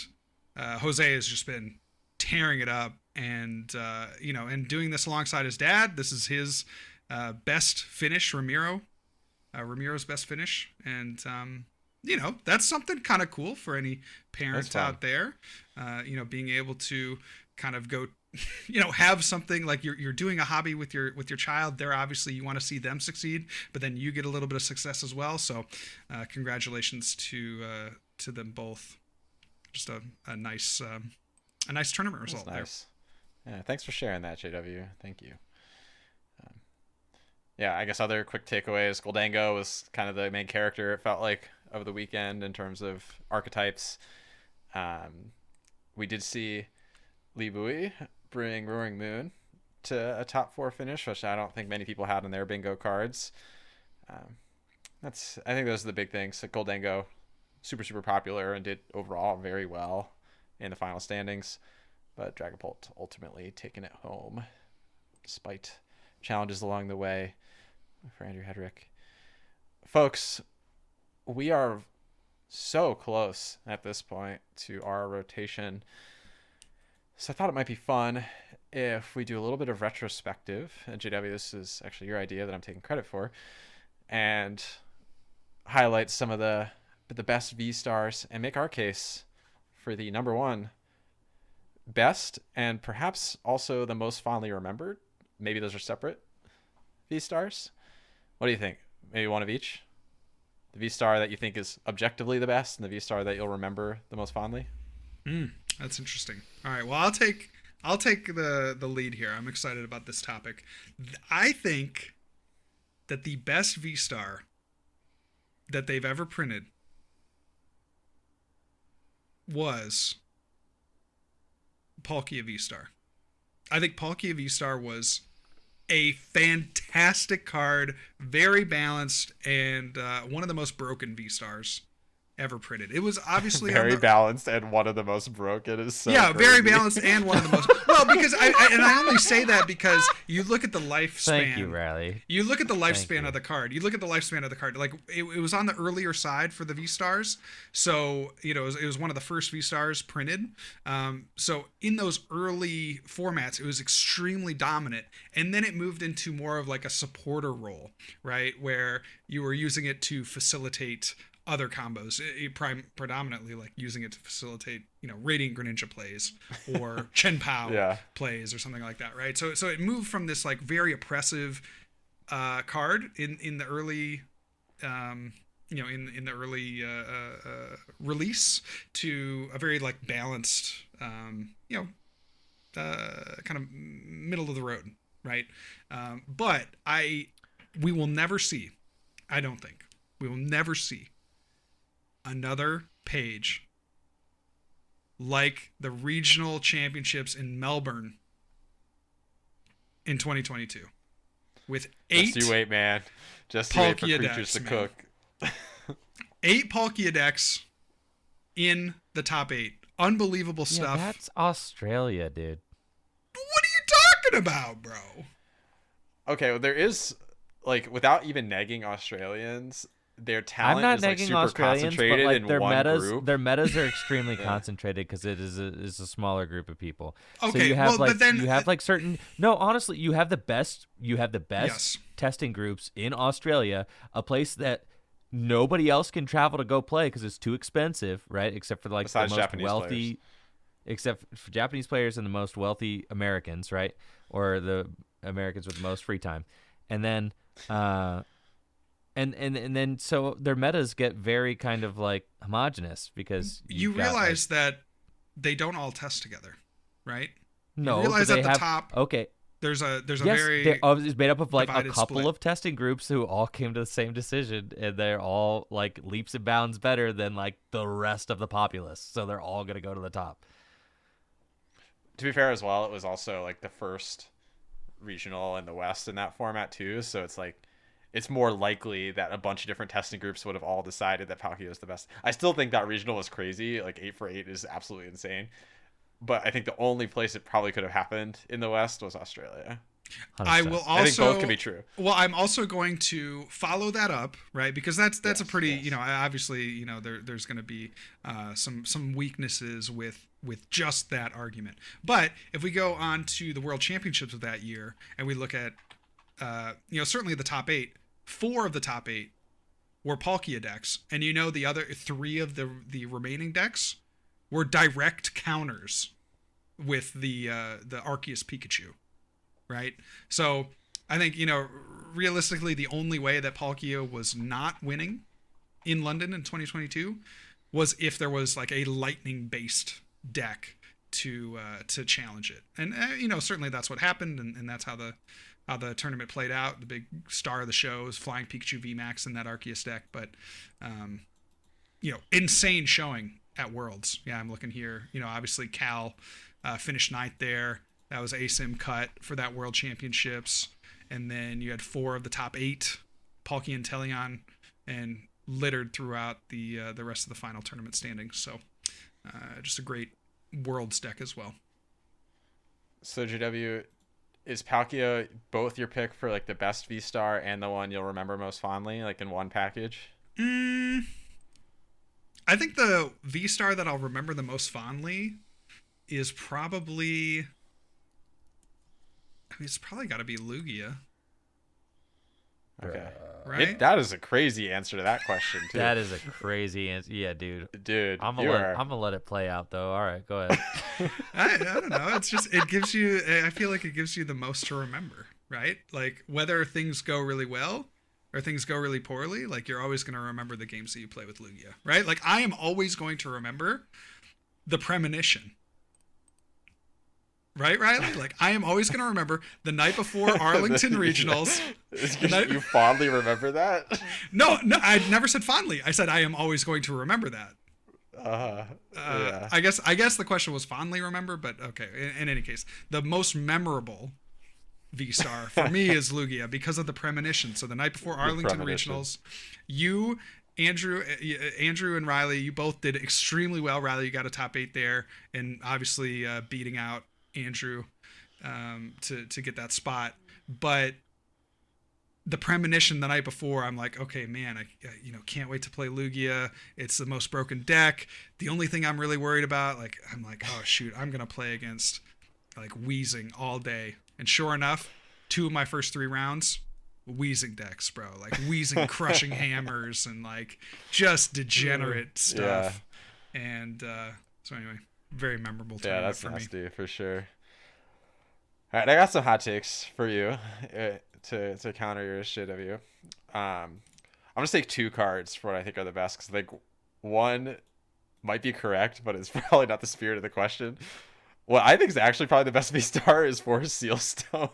Jose has just been tearing it up, and and doing this alongside his dad. This is his best finish, Ramiro's best finish, and that's something kind of cool for any parents out there, being able to kind of go have something like you're doing a hobby with your child. They're obviously, you want to see them succeed, but then you get a little bit of success as well. So congratulations to them both. Just a nice tournament result. That's nice. Yeah, thanks for sharing that, JW. Thank you. I guess other quick takeaways. Goldango was kind of the main character, it felt like, of the weekend in terms of archetypes. We did see Li Bui bring Roaring Moon to a top 4 finish, which I don't think many people had on their bingo cards. I think those are the big things. So Goldango, super popular and did overall very well in the final standings, but Dragapult ultimately taking it home despite challenges along the way for Andrew Hedrick. Folks, we are so close at this point to our rotation, so I thought it might be fun if we do a little bit of retrospective. And JW, this is actually your idea that I'm taking credit for, and highlight some of the best V-stars and make our case for the number one best and perhaps also the most fondly remembered. Maybe those are separate V-stars. What do you think? Maybe one of each? The V-star that you think is objectively the best and the V-star that you'll remember the most fondly? That's interesting. All right, well, I'll take the lead here. I'm excited about this topic. I think that the best V-star that they've ever printed was Palkia V-Star. I think Palkia V-Star was a fantastic card, very balanced, and one of the most broken V-Stars ever printed. It was obviously very balanced and one of the most broken. Is so crazy. Very balanced and one of the most because I only say that because you look at the lifespan. Thank you, Riley. You look at the lifespan of the card. Like it was on the earlier side for the V stars, so it was one of the first V stars printed. So in those early formats, it was extremely dominant, and then it moved into more of like a supporter role, right, where you were using it to facilitate other combos, predominantly like using it to facilitate, Radiant Greninja plays or Chen Pao plays or something like that, right? So it moved from this like very oppressive card in the early, in the early release to a very like balanced, kind of middle of the road, right? But we will never see, I don't think, we will never see another page like the regional championships in Melbourne in 2022 with 8 just you wait, man. Just you wait for creatures to cook. 8 Palkia decks in the top 8. Unbelievable stuff. That's Australia, dude. What are you talking about, bro? Okay, well, there is, like, without even negging Australians, their I'm talent not is like negging super Australians, but concentrated like in their one metas, group. their metas are extremely Yeah. concentrated because it is a smaller group of people. So Okay, well, but then you have like certain no, honestly, you have the best yes. testing groups in Australia, a place that nobody else can travel to go play because it's too expensive, right? Except for like the Besides most Japanese players. wealthy, except for Japanese players and the most wealthy Americans, right? Or the Americans with the most free time, and then. And then so their metas get very kind of like homogenous because You you've got like realize that they don't all test together, right? You no, but realize they at the have top okay. there's a Yes, very it's made up of like a divided couple split. of testing groups who all came to the same decision, and they're all like leaps and bounds better than like the rest of the populace. So they're all gonna go to the top. To be fair as well, it was also like the first regional in the West in that format too. So it's like it's more likely that a bunch of different testing groups would have all decided that Palkia is the best. I still think that regional was crazy. Like 8 for 8 is absolutely insane. But I think the only place it probably could have happened in the West was Australia. 100%. I will also. I think both can be true. Well, I'm also going to follow that up, right? Because that's Yes, a pretty, yes. obviously, there's going to be some weaknesses with just that argument. But if we go on to the World Championships of that year and we look at, certainly the top 8, 4 of the top 8 were Palkia decks, and the other 3 of the remaining decks were direct counters with the Arceus Pikachu. Right. So I think, realistically, the only way that Palkia was not winning in London in 2022 was if there was like a lightning based deck to challenge it. And, certainly that's what happened. And that's how the tournament played out. The big star of the show is Flying Pikachu VMAX in that Arceus deck. But, insane showing at Worlds. Yeah, I'm looking here. Obviously Cal finished 9th there. That was ASIM cut for that World Championships. And then you had 4 of the top 8, Palkia and Teleon, and littered throughout the rest of the final tournament standings. So just a great Worlds deck as well. So JW, is Palkia both your pick for like the best VStar and the one you'll remember most fondly, like in one package? I think the VStar that I'll remember the most fondly is probably... it's probably got to be Lugia. Okay. Right? That is a crazy answer to that question, too. That is a crazy answer. Yeah, dude. Dude, I'm gonna let it play out though. All right, go ahead. I don't know. It's just, it gives you, I feel like it gives you the most to remember, right? Like whether things go really well or things go really poorly, like you're always going to remember the games that you play with Lugia, right? Like I am always going to remember the premonition. Right, Riley? Like, I am always going to remember the night before Arlington Regionals. You fondly remember that? No, I never said fondly. I said I am always going to remember that. Yeah. I guess the question was fondly remember, but okay. In any case, the most memorable V-Star for me is Lugia because of the premonition. So the night before Arlington Regionals, you... Andrew and Riley, you both did extremely well. Riley, you got a top 8 there, and obviously beating out Andrew to get that spot. But the premonition the night before, I'm like, okay, man, I can't wait to play Lugia. It's the most broken deck. The only thing I'm really worried about, I'm like, oh shoot, I'm gonna play against like Wheezing all day. And sure enough, 2 of my first 3 rounds, Wheezing decks, bro. Like Wheezing crushing hammers and like just degenerate stuff. Yeah. And so anyway, very memorable tournament. Yeah, that's for nasty me. for sure. All right, I got some hot takes for you to counter yours, JW. I'm gonna take 2 cards for what I think are the best because I think one might be correct, but it's probably not the spirit of the question. What I think is actually probably the best V-Star is for Sealstone.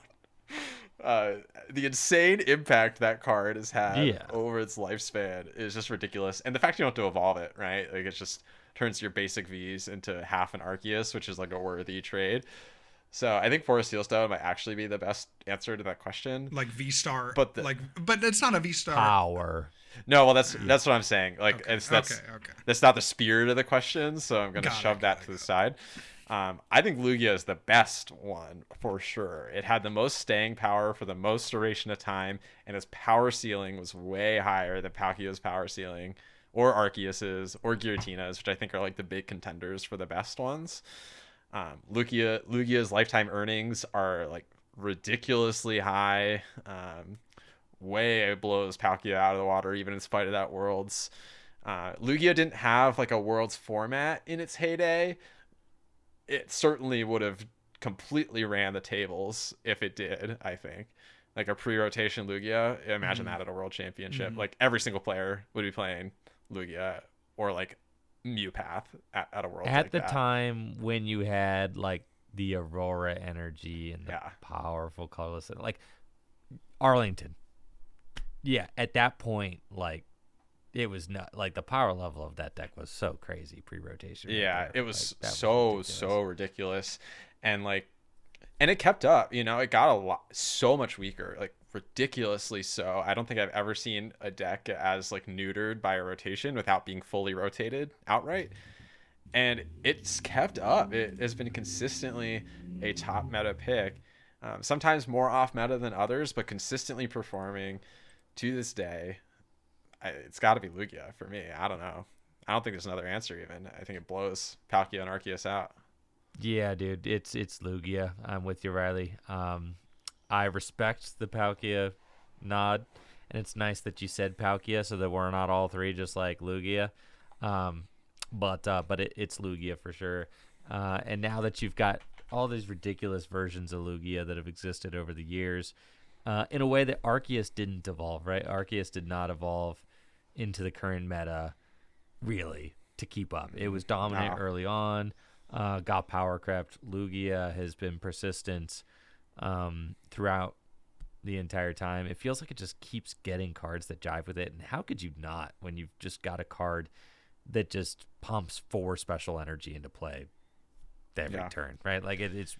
The insane impact that card has had over its lifespan is just ridiculous. And the fact you don't have to evolve it, right? Like it just turns your basic Vs into half an Arceus, which is like a worthy trade. So I think Forest Sealstone might actually be the best answer to that question. Like V-Star, but it's not a V-Star power. No, well that's what I'm saying. Like okay. that's not the spirit of the question, so I'm gonna shove that to the side. I think Lugia is the best one for sure. It had the most staying power for the most duration of time, and its power ceiling was way higher than Palkia's power ceiling, or Arceus's, or Giratina's, which I think are like the big contenders for the best ones. Lugia's lifetime earnings are like ridiculously high. Way blows Palkia out of the water, even in spite of that Worlds. Lugia didn't have like a Worlds format in its heyday. It certainly would have completely ran the tables if it did, I think. Like a pre-rotation Lugia, imagine that at a World Championship. Like every single player would be playing Lugia or like Mewpath at a World At like the that. time when you had like the Aurora energy and the powerful colorless, like Arlington. Yeah, at that point, like it was not like the power level of that deck was so crazy pre-rotation. Yeah, right it was like, so ridiculous, and it kept up. You know, it got so much weaker, like ridiculously so. I don't think I've ever seen a deck as like neutered by a rotation without being fully rotated outright. And it's kept up. It has been consistently a top meta pick. Sometimes more off meta than others, but consistently performing to this day. It's got to be Lugia for me. I don't know. I don't think there's another answer even. I think it blows Palkia and Arceus out. Yeah, dude, it's Lugia. I'm with you, Riley. I respect the Palkia nod, and it's nice that you said Palkia so that we're not all three just like Lugia. But it's Lugia for sure. And now that you've got all these ridiculous versions of Lugia that have existed over the years, in a way that Arceus didn't evolve, right? Arceus did not evolve into the current meta, really, to keep up. It was dominant early on, got power crept. Lugia has been persistent throughout the entire time. It feels like it just keeps getting cards that jive with it. And how could you not when you've just got a card that just pumps 4 special energy into play every turn, right? Like it's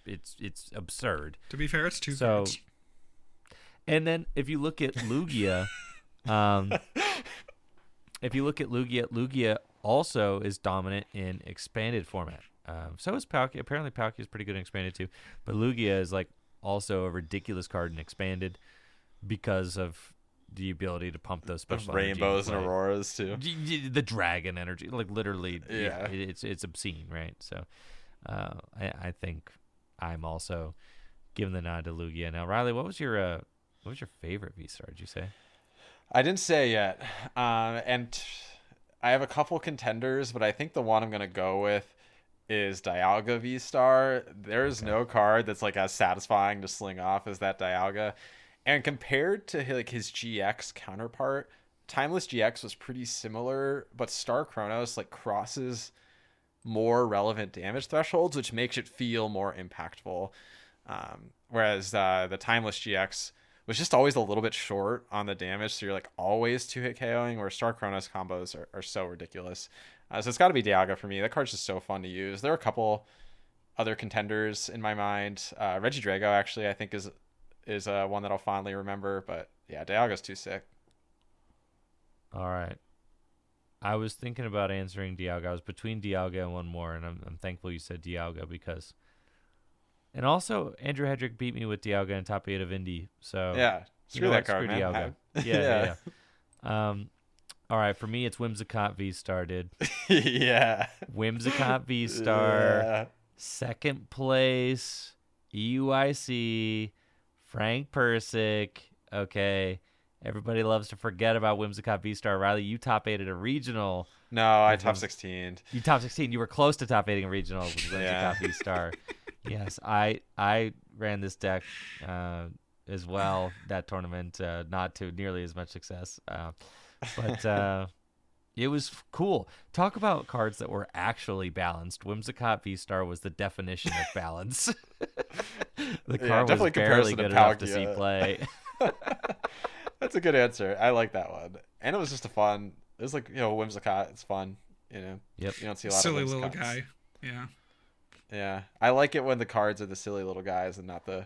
absurd. To be fair, it's 2 cards. And then if you look at Lugia, Lugia also is dominant in expanded format. So is Palkia. Apparently Palkia is pretty good in expanded too. But Lugia is like also a ridiculous card in expanded because of the ability to pump those special rainbows and auroras too. The dragon energy, like literally, yeah. It's obscene, right? So, I think I'm also giving the nod to Lugia. Now, Riley, what was your favorite VStar? Did you say? I didn't say yet, and I have a couple contenders, but I think the one I'm gonna go with is Dialga VStar. There's no card that's like as satisfying to sling off as that Dialga. And compared to like his GX counterpart, Timeless GX was pretty similar, but Star Chronos like crosses more relevant damage thresholds, which makes it feel more impactful. Whereas the Timeless GX was just always a little bit short on the damage, so you're like always 2-hit KOing, where Star Chronos combos are so ridiculous. So it's got to be Dialga for me. That card's just so fun to use. There are a couple other contenders in my mind. Regidrago actually I think is one that I'll fondly remember, but yeah, Dialga's too sick. All right. I was thinking about answering Dialga. I was between Dialga and one more, and I'm thankful you said Dialga because... And also, Andrew Hedrick beat me with Dialga in top 8 of Indy, so... Yeah, screw that card, screw man. Dialga. Yeah. All right, for me, it's Whimsicott V-Star, dude. Yeah. Whimsicott V-Star, Yeah. second place, EUIC, Frank Persick. Okay, everybody loves to forget about Whimsicott V-Star. Riley, you top 8'd a regional. No, I top 16. You top 16. You were close to top 8ing a regional with Whimsicott V-Star. Yes, I ran this deck as well that tournament, not to nearly as much success. But it was cool. Talk about cards that were actually balanced. Whimsicott V-Star was the definition of balance. The card was barely good enough to see play. That's a good answer. I like that one. And it was just it was like, Whimsicott. It's fun, Yep. You don't see a lot silly of little Whimsicotts. guy. Yeah. Yeah. I like it when the cards are the silly little guys and not the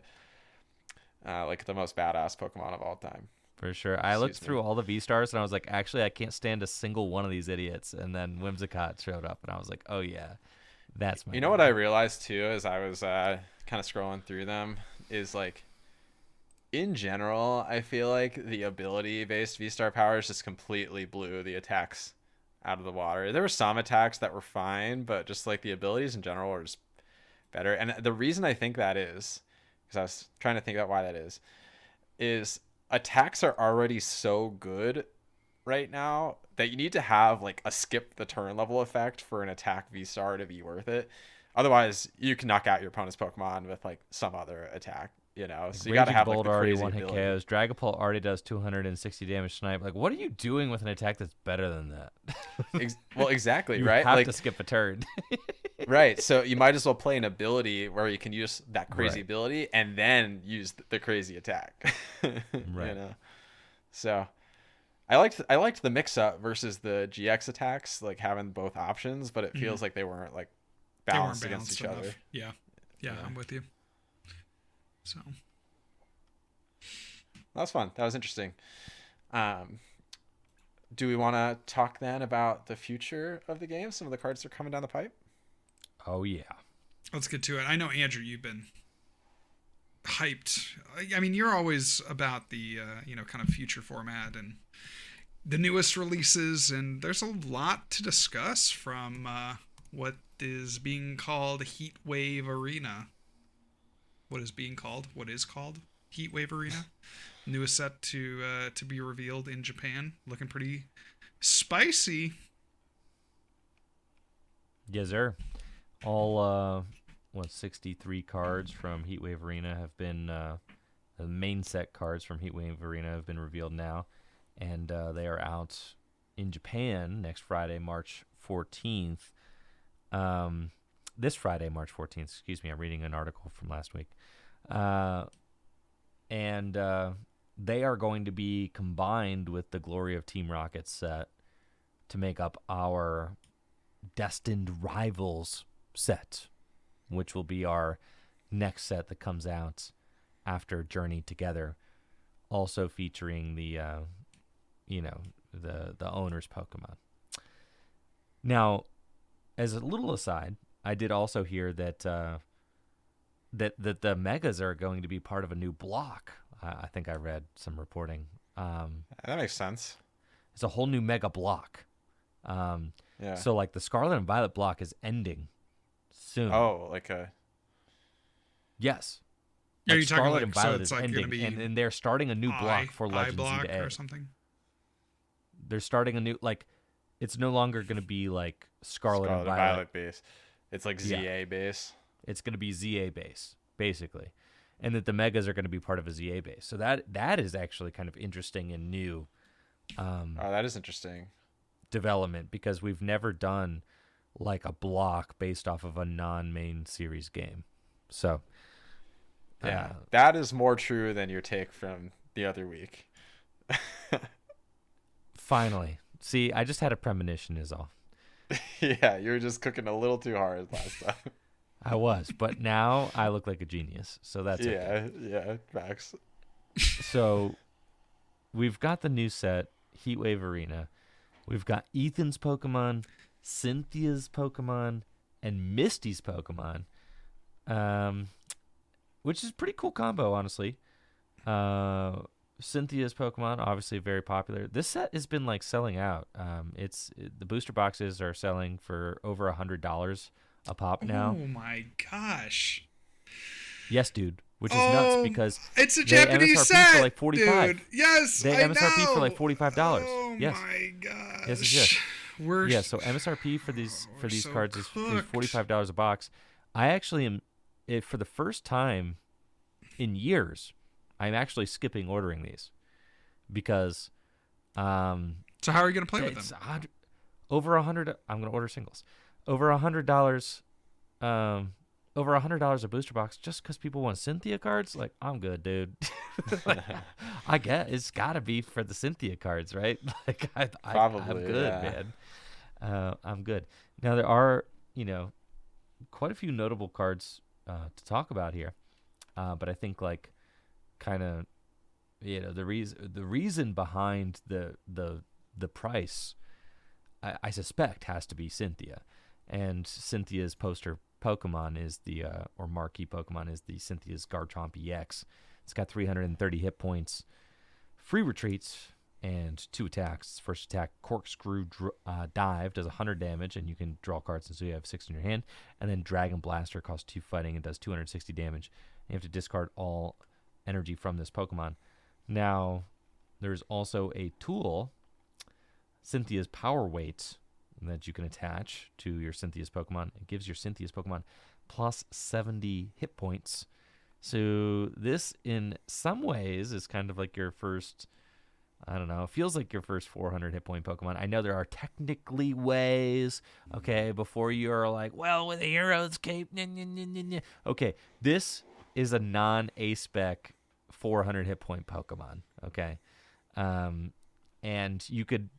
like the most badass Pokemon of all time. For sure. I looked through all the V-Stars and I was like, actually, I can't stand a single one of these idiots. And then Whimsicott showed up and I was like, oh, yeah, That's my You know what I number. realized too as I was kind of scrolling through them is like in general, I feel like the ability based V-Star powers just completely blew the attacks out of the water. There were some attacks that were fine, but just like the abilities in general were just better. And the reason I think that is, because I was trying to think about why that is attacks are already so good right now that you need to have like a skip the turn level effect for an attack V star to be worth it. Otherwise, you can knock out your opponent's Pokemon with like some other attack, you know. Like So you got to Raging have like Bolt the already crazy one hit ability. KOs. Dragapult already does 260 damage snipe. Like, what are you doing with an attack that's better than that? Well, exactly, You right? have to Like, skip a turn. right. So you might as well play an ability where you can use that crazy Right. ability and then use the crazy attack. You Right. know. So I liked the mix up versus the GX attacks, like having both options, but it Mhm. feels like they weren't like They weren't balanced against balanced each other. enough. Yeah. Yeah, Yeah. I'm with you. So That was fun. That was interesting. Um, do we want to talk then about the future of the game? Some of the cards that are coming down the pipe. Oh yeah. let's get to it. I know, Andrew, you've been hyped. I mean, you're always about the kind of future format and the newest releases, and there's a lot to discuss from what is being called Heat Wave Arena. What is being called? What is called Heat Wave Arena? Newest set to be revealed in Japan. Looking pretty spicy. Yes, sir. All 63 cards from Heatwave Arena have been the main set cards from Heatwave Arena have been revealed now, and they are out in Japan next Friday, March 14th. This Friday, March 14th. Excuse me, I'm reading an article from last week, and they are going to be combined with the Glory of Team Rocket set to make up our Destined Rivals set, which will be our next set that comes out after Journey Together, also featuring the the owner's Pokemon. Now, as a little aside, I did also hear that that the megas are going to be part of a new block. I think I read some reporting. That makes sense. It's a whole new mega block. Yeah. So like the Scarlet and Violet block is ending soon. Oh, like a Are Yes. Like you talking Scarlet like and so? Violet It's is like going to ending, be and they're starting a new block for I Legends block EA. or something? They're starting a new it's no longer going to be like Scarlet and Scarlet and Violet. Violet base. It's like Yeah, ZA base. it's going to be ZA base basically, and that the megas are going to be part of a ZA base. So that is actually kind of interesting and new Oh, that is interesting. development because we've never done like a block based off of a non-main series game. So Yeah. That is more true than your take from the other week. finally, see, I just had a premonition is all. Yeah, you were just cooking a little too hard last time. I was, but now I look like a genius. So that's okay. Yeah, facts. So we've got the new set, Heatwave Arena. We've got Ethan's Pokemon, Cynthia's Pokemon, and Misty's Pokemon, which is a pretty cool combo, honestly. Cynthia's Pokemon, obviously very popular. This set has been like selling out. The booster boxes are selling for over $100 a pop now. Oh my gosh! Yes, dude. Which is nuts because it's a they Japanese MSRP set, for like 45. dude. Yes, They I MSRP know. for like $45. Oh Yes. my gosh! Yes. We're Yeah, so MSRP for these so cards is cooked. $45 a box. I actually am for the first time in years, I'm actually skipping ordering these because So how are you gonna play with it's them? over $100. I'm gonna order singles. Over $100. Over $100 a booster box just because people want Cynthia cards. Like, I'm good, dude. Like, I get it's got to be for the Cynthia cards, right? Like, I'm Probably, good, yeah. man. I'm good. Now there are, quite a few notable cards to talk about here, but I think like kind of, the reason behind the price, I suspect has to be Cynthia, And Cynthia's poster Pokemon is the or marquee Pokemon is the Cynthia's Garchomp EX. It's got 330 hit points, free retreats, and 2 attacks. First attack, Corkscrew Dive, does 100 damage, and you can draw cards, and so you have 6 in your hand. And then Dragon Blaster costs 2 fighting and does 260 damage. And you have to discard all energy from this Pokemon. Now, there's also a tool, Cynthia's Power Weight, that you can attach to your Cynthia's Pokemon. It gives your Cynthia's Pokemon plus 70 hit points. So this, in some ways, is kind of like your first, I don't know, it feels like your first 400 hit point Pokemon. I know there are technically ways, okay, before you're like, well, with a hero's cape, nah, nah, nah, nah, nah. Okay, this is a non-A-spec 400 hit point Pokemon, okay? And you could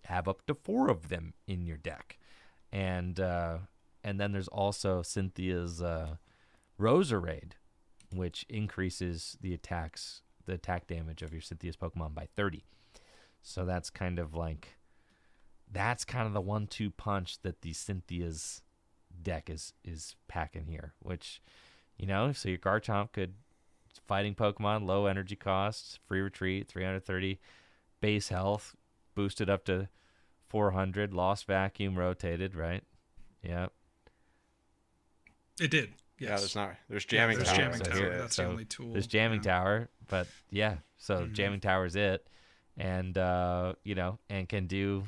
have up to 4 of them in your deck. And then there's also Cynthia's Roserade, which increases the attack damage of your Cynthia's Pokemon by 30. So that's kind of the 1-2 punch that the Cynthia's deck is packing here, which, so your Garchomp could, fighting Pokemon, low energy costs, free retreat, 330, base health, boosted up to 400, lost vacuum, rotated, right? Yep. It did. Yes. Yeah, there's jamming there's tower. jamming tower. That's the only tool. There's jamming tower, but jamming tower is it, and and can do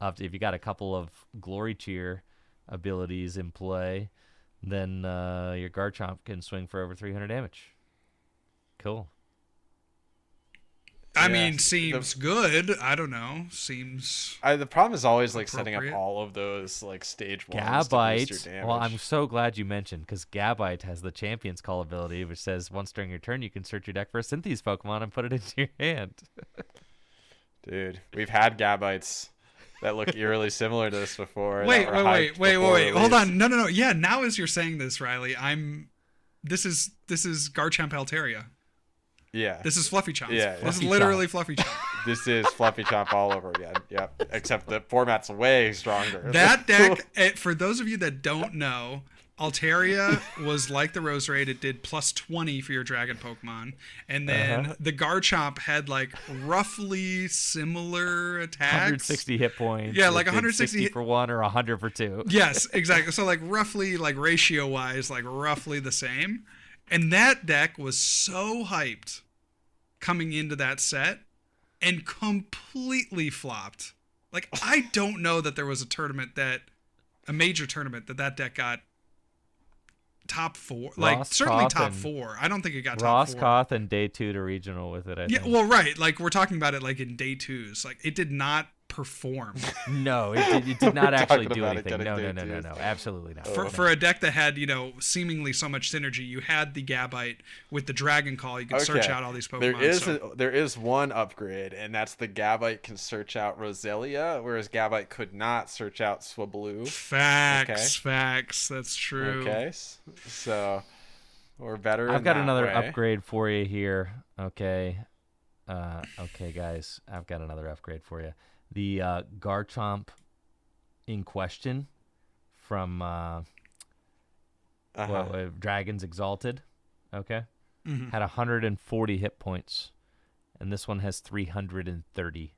up to, if you got a couple of glory tier abilities in play, then your Garchomp can swing for over 300 damage. Cool. I mean, seems good. I don't know. Seems. The problem is always setting up appropriate. all of those stage 1s Gabite. to boost your damage. Well, I'm so glad you mentioned, because Gabite has the Champion's Call ability, which says once during your turn you can search your deck for a Cynthia's Pokemon and put it into your hand. Dude, we've had Gabites that look eerily similar to this before. Wait. Hold on. No. Yeah, now as you're saying this, Riley, This is Garchomp Altaria. Yeah. This is Fluffy Chomp. Yeah. This is literally Fluffy Chomp. This is Fluffy Chomp all over again. Yep. Except the format's way stronger. That deck, for those of you that don't know, Altaria was like the Roserade. It did plus 20 for your Dragon Pokemon. And then the Garchomp had roughly similar attacks. 160 hit points. Yeah, It did 160 60 for 1 or 100 for 2. Yes, exactly. So roughly, ratio-wise, roughly the same. And that deck was so hyped coming into that set and completely flopped. I don't know that there was a major tournament that deck got top 4. Certainly top 4. I don't think it got top 4. Roscoff and day 2 to regional with it, I think. Yeah, well, right. We're talking about it in day 2s. It did not perform. No, it did not actually do about it anything. getting No, absolutely not. For a deck that had, seemingly so much synergy, you had the Gabite with the Dragon Call. You could search out all these Pokemon. There is one upgrade, and that's the Gabite can search out Roselia, whereas Gabite could not search out Swablu. Facts. That's true. Okay, so we're better. I've got another way. upgrade for you here. Okay. Okay, guys. I've got another upgrade for you. The Garchomp in question from Dragons Exalted, okay, had 140 hit points, and this one has 330.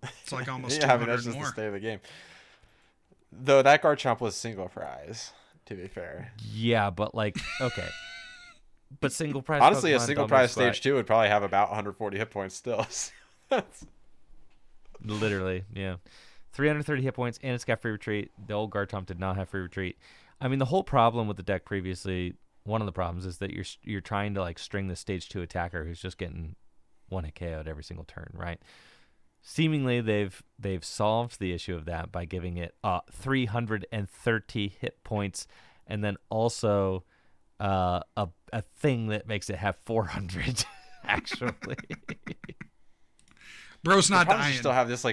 It's almost 200 that's just more. the state of the game. Though that Garchomp was single prize, to be fair. Yeah, but okay. But single prize. Honestly, Pokemon a single don't prize fly. stage 2 would probably have about 140 hit points still. Literally, yeah. 330 hit points, and it's got free retreat. The old Garchomp did not have free retreat. I mean, the whole problem with the deck previously, one of the problems is that you're trying to string the stage 2 attacker who's just getting 1 hit KO'd every single turn, right? Seemingly, they've solved the issue of that by giving it 330 hit points, and then also a thing that makes it have 400 actually. Bro's not dying. Still have this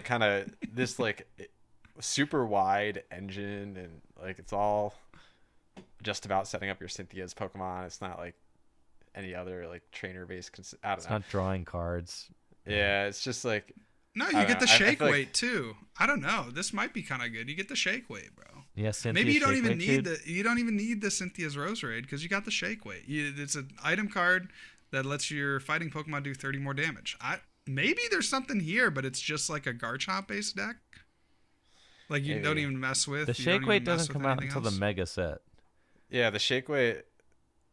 super wide engine, and it's all just about setting up your Cynthia's Pokemon. It's not like any other trainer based. I don't know. It's not drawing cards. Yeah, it's just No, I you don't get know. the I shake feel like weight too. I don't know. This might be kind of good. You get the shake weight, bro. Yeah, Cynthia Maybe you don't shake even weight, need dude. you don't even need the Cynthia's Roserade because you got the shake weight. It's an item card that lets your fighting Pokemon do 30 more damage. Maybe there's something here, but it's just like a Garchomp based deck. Like you don't maybe. even mess with. The You don't shake even weight mess doesn't with come out anything until the else. mega set. Yeah, the shake weight,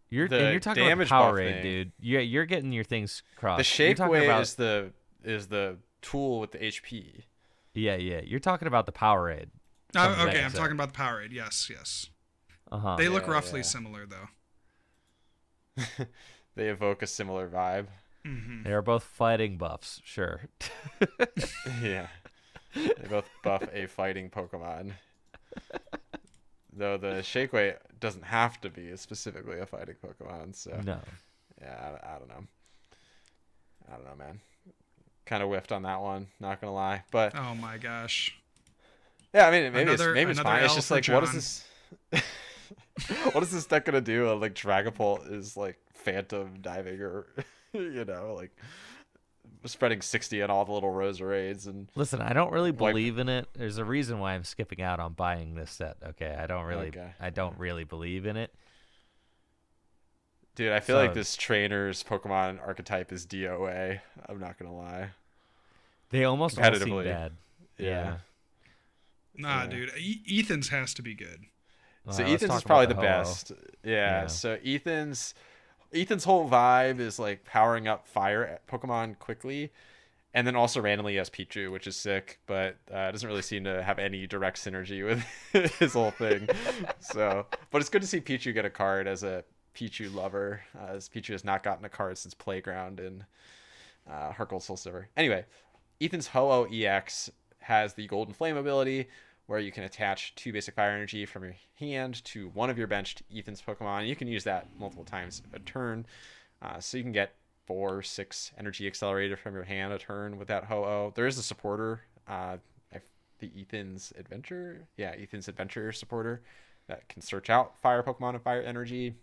You're the talking about the damage buff Powerade, thing. dude. You're getting your things The crossed. You're shake talking weight about is the tool with the HP. yeah. You're talking about the Powerade. Oh, from the okay, mega I'm set. talking about the Powerade. Yes, yes. Uh-huh. They look Yeah, roughly yeah. similar though. They evoke a similar vibe. Hmm. They are both fighting buffs, sure. Yeah. They both buff a fighting Pokemon. Though the shake weight doesn't have to be specifically a fighting Pokemon, so No. yeah, I don't know. I don't know, man. Kind of whiffed on that one, not gonna lie. But Oh my gosh. yeah, I mean, maybe Another it's fine. It's L just for like, what is John. this? What is this deck gonna do? Like Dragapult is like Phantom diving, or like spreading 60 on all the little Roserades and Listen, I don't really wipe. believe in it. There's a reason why I'm skipping out on buying this set. Okay, Okay. I don't really believe in it. Dude, I feel like So this trainer's Pokemon archetype is DOA. I'm not gonna lie. they almost all seem Competitively. bad. Yeah. Nah, Yeah. dude. Ethan's has to be good. All So right, let's Ethan's talk is about probably the the Ho-Oh. best. Yeah. Yeah. So Ethan's whole vibe is like powering up fire Pokemon quickly, and then also randomly has Pichu, which is sick, but doesn't really seem to have any direct synergy with his whole thing. So, but it's good to see Pichu get a card as a Pichu lover, as Pichu has not gotten a card since Playground in Heart Gold Soul Silver. Anyway, Ethan's Ho-Oh EX has the Golden Flame ability, where you can attach 2 basic fire energy from your hand to one of your benched Ethan's Pokemon. You can use that multiple times a turn. So you can get 4 or 6 energy accelerated from your hand a turn with that Ho-Oh. There is a supporter, the Ethan's Adventure. Yeah, Ethan's Adventure supporter that can search out fire Pokemon and fire energy.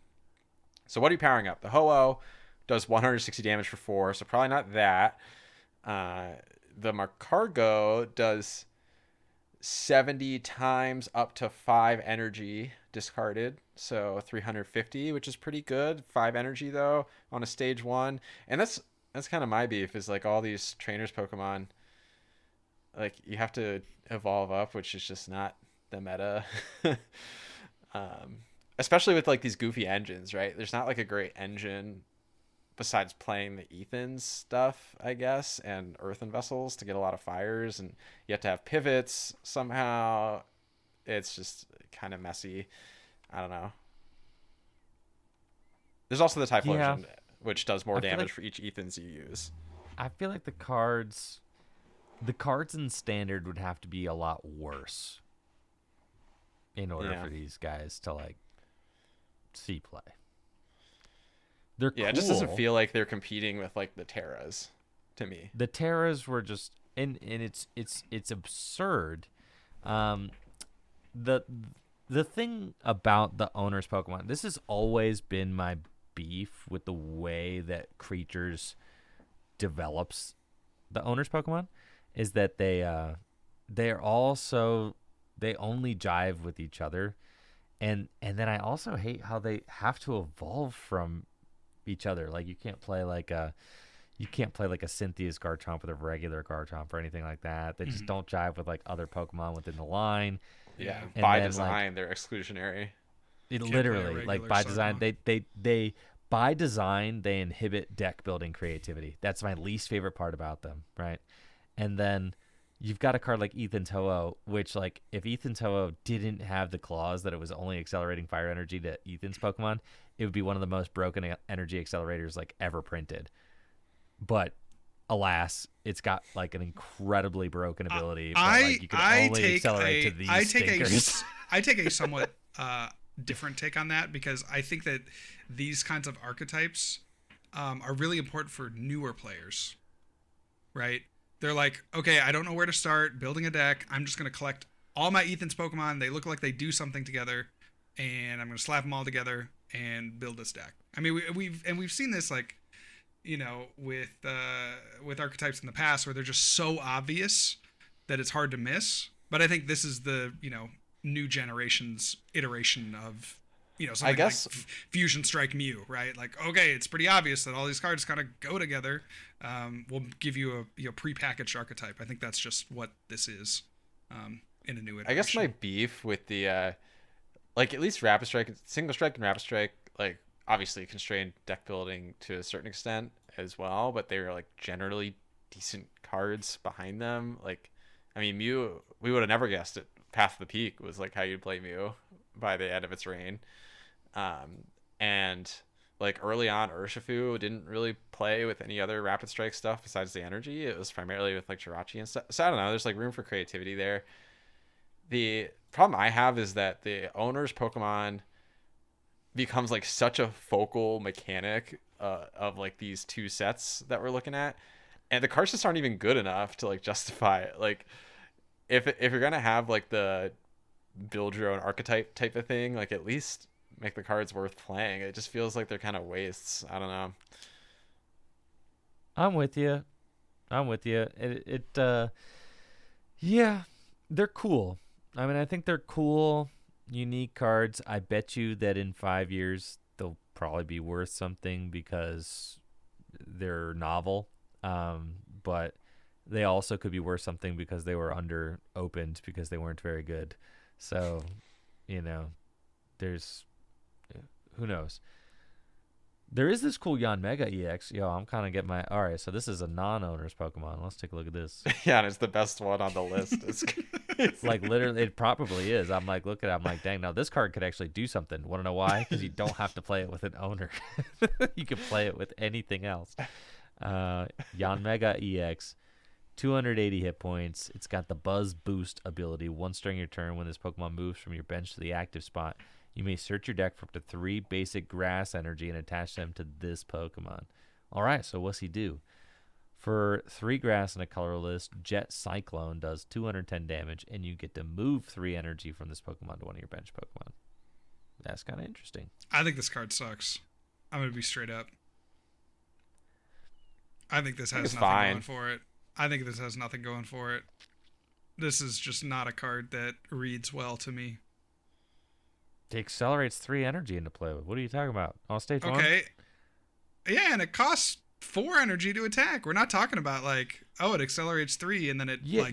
So what are you powering up? The Ho-Oh does 160 damage for 4, so probably not that. The Marcargo does 70 times up to 5 energy discarded, so 350, which is pretty good. 5 energy though on a stage 1, and that's kind of my beef, is like all these trainers Pokemon, like you have to evolve up, which is just not the meta. Especially with like these goofy engines, right? There's not like a great engine besides playing the Ethan's stuff, I guess, and Earthen Vessels to get a lot of fires, and you have to have pivots somehow. It's just kind of messy. I don't know. There's also the Yeah, Typhlosion, which does more I feel damage like for each Ethan's you use. I feel like the cards in standard would have to be a lot worse in order Yeah. for these guys to like see play. They're Yeah, cool. it just doesn't feel like they're competing with like the Terras to me. The Terras were just and it's absurd. The the thing about the owner's Pokemon, this has always been my beef with the way that creatures develops the owner's Pokemon, is that they're also they only jive with each other, and then I also hate how they have to evolve from each other. Like you can't play like a Cynthia's Garchomp with a regular Garchomp or anything like that. They just don't jive with like other Pokemon within the line. Yeah, And by then, design, they're exclusionary. It Can't play a literally, like regular by design, Cyclone. they by design they inhibit deck building creativity. That's my least favorite part about them, right? And then you've got a card like Ethan's Ho-Oh, which like if Ethan's Ho-Oh didn't have the clause that it was only accelerating fire energy to Ethan's Pokemon, it would be one of the most broken energy accelerators like ever printed. But alas, it's got like an incredibly broken ability. But, like, you can only accelerate to these stinkers. I take a somewhat different take on that, because I think that these kinds of archetypes are really important for newer players, right? They're like, okay, I don't know where to start building a deck. I'm just going to collect all my Ethan's Pokemon. They look like they do something together, and I'm going to slap them all together and build this deck. I mean, we've seen this like with archetypes in the past where they're just so obvious that it's hard to miss. But I think this is the new generation's iteration of I something like guess Fusion Strike Mew, right? Like, okay, it's pretty obvious that all these cards kind of go together. We'll give you a prepackaged archetype. I think that's just what this is, in a new iteration. I guess my beef with the like at least Rapid Strike, Single Strike and Rapid Strike, like obviously constrained deck building to a certain extent as well, but they were like generally decent cards behind them. Like, I mean, Mew, we would have never guessed it. Path of the Peak was like how you'd play Mew by the end of its reign. And like early on, Urshifu didn't really play with any other Rapid Strike stuff besides the energy. It was primarily with like Jirachi and stuff. So I don't know. There's like room for creativity there. The problem I have is that the owner's Pokemon becomes like such a focal mechanic of like these two sets that we're looking at, and the cards just aren't even good enough to like justify it. Like if you're gonna have like the build your own archetype type of thing, like at least make the cards worth playing. It just feels like they're kind of wastes. I don't know. I'm with you. Yeah, they're cool. I mean, I think they're cool, unique cards. I bet you that in 5 years they'll probably be worth something because they're novel. But they also could be worth something because they were under opened because they weren't very good. So, there's who knows. There is this cool Yanmega EX. Yo, I'm kind of getting my... All right, so this is a non-owner's Pokemon. Let's take a look at this. Yeah, and it's the best one on the list. It's like literally, it probably is. I'm like, look at it. I'm like, dang, now this card could actually do something. Want to know why? Because you don't have to play it with an owner. You can play it with anything else. Yanmega EX, 280 hit points. It's got the Buzz Boost ability. Once during your turn, when this Pokemon moves from your bench to the active spot, you may search your deck for up to 3 basic grass energy and attach them to this Pokemon. All right, so what's he do? For 3 grass and a colorless, Jet Cyclone does 210 damage, and you get to move 3 energy from this Pokemon to one of your bench Pokemon. That's kind of interesting. I think this card sucks. I'm going to be straight up. I think this has nothing going for it. I think this has nothing going for it. This is just not a card that reads well to me. It accelerates 3 energy into play with. What are you talking about? On stage 1? Okay. Yeah, and it costs 4 energy to attack. We're not talking about like, oh, it accelerates 3 and then it you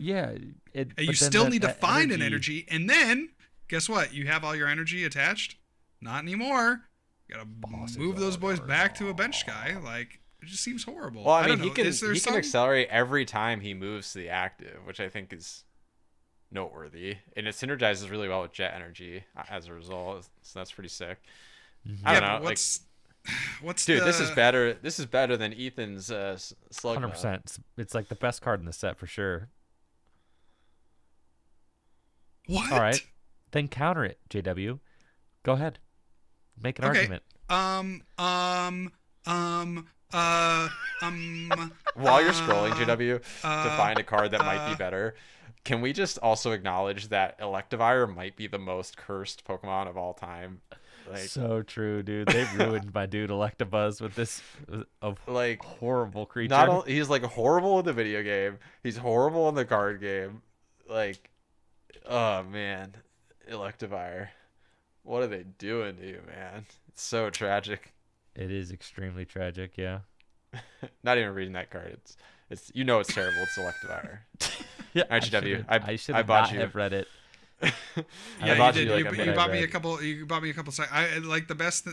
still need to find an energy, and then guess what? You have all your energy attached? Not anymore. You gotta move those boys back to a bench guy. Like, it just seems horrible. Well, I mean, he can accelerate every time he moves to the active, which I think is noteworthy, and it synergizes really well with Jet Energy as a result. So that's pretty sick. Mm-hmm. I don't know. Dude, this is better. This is better than Ethan's Slug. 100%. It's like the best card in the set for sure. What? All right, then counter it, JW. Go ahead, make an argument. While you're scrolling, JW, to find a card that might be better, can we just also acknowledge that Electivire might be the most cursed Pokemon of all time? Like, so true, dude. They ruined my dude Electabuzz with this like horrible creature. He's like horrible in the video game. He's horrible in the card game. Like, oh man, Electivire, what are they doing to you, man? It's so tragic. It is extremely tragic, yeah. Not even reading that card. It's it's terrible. It's Electivire. Yeah, IGW. I should I bought not have read it. Yeah, you did. You bought me a couple. You bought me a couple. I like the best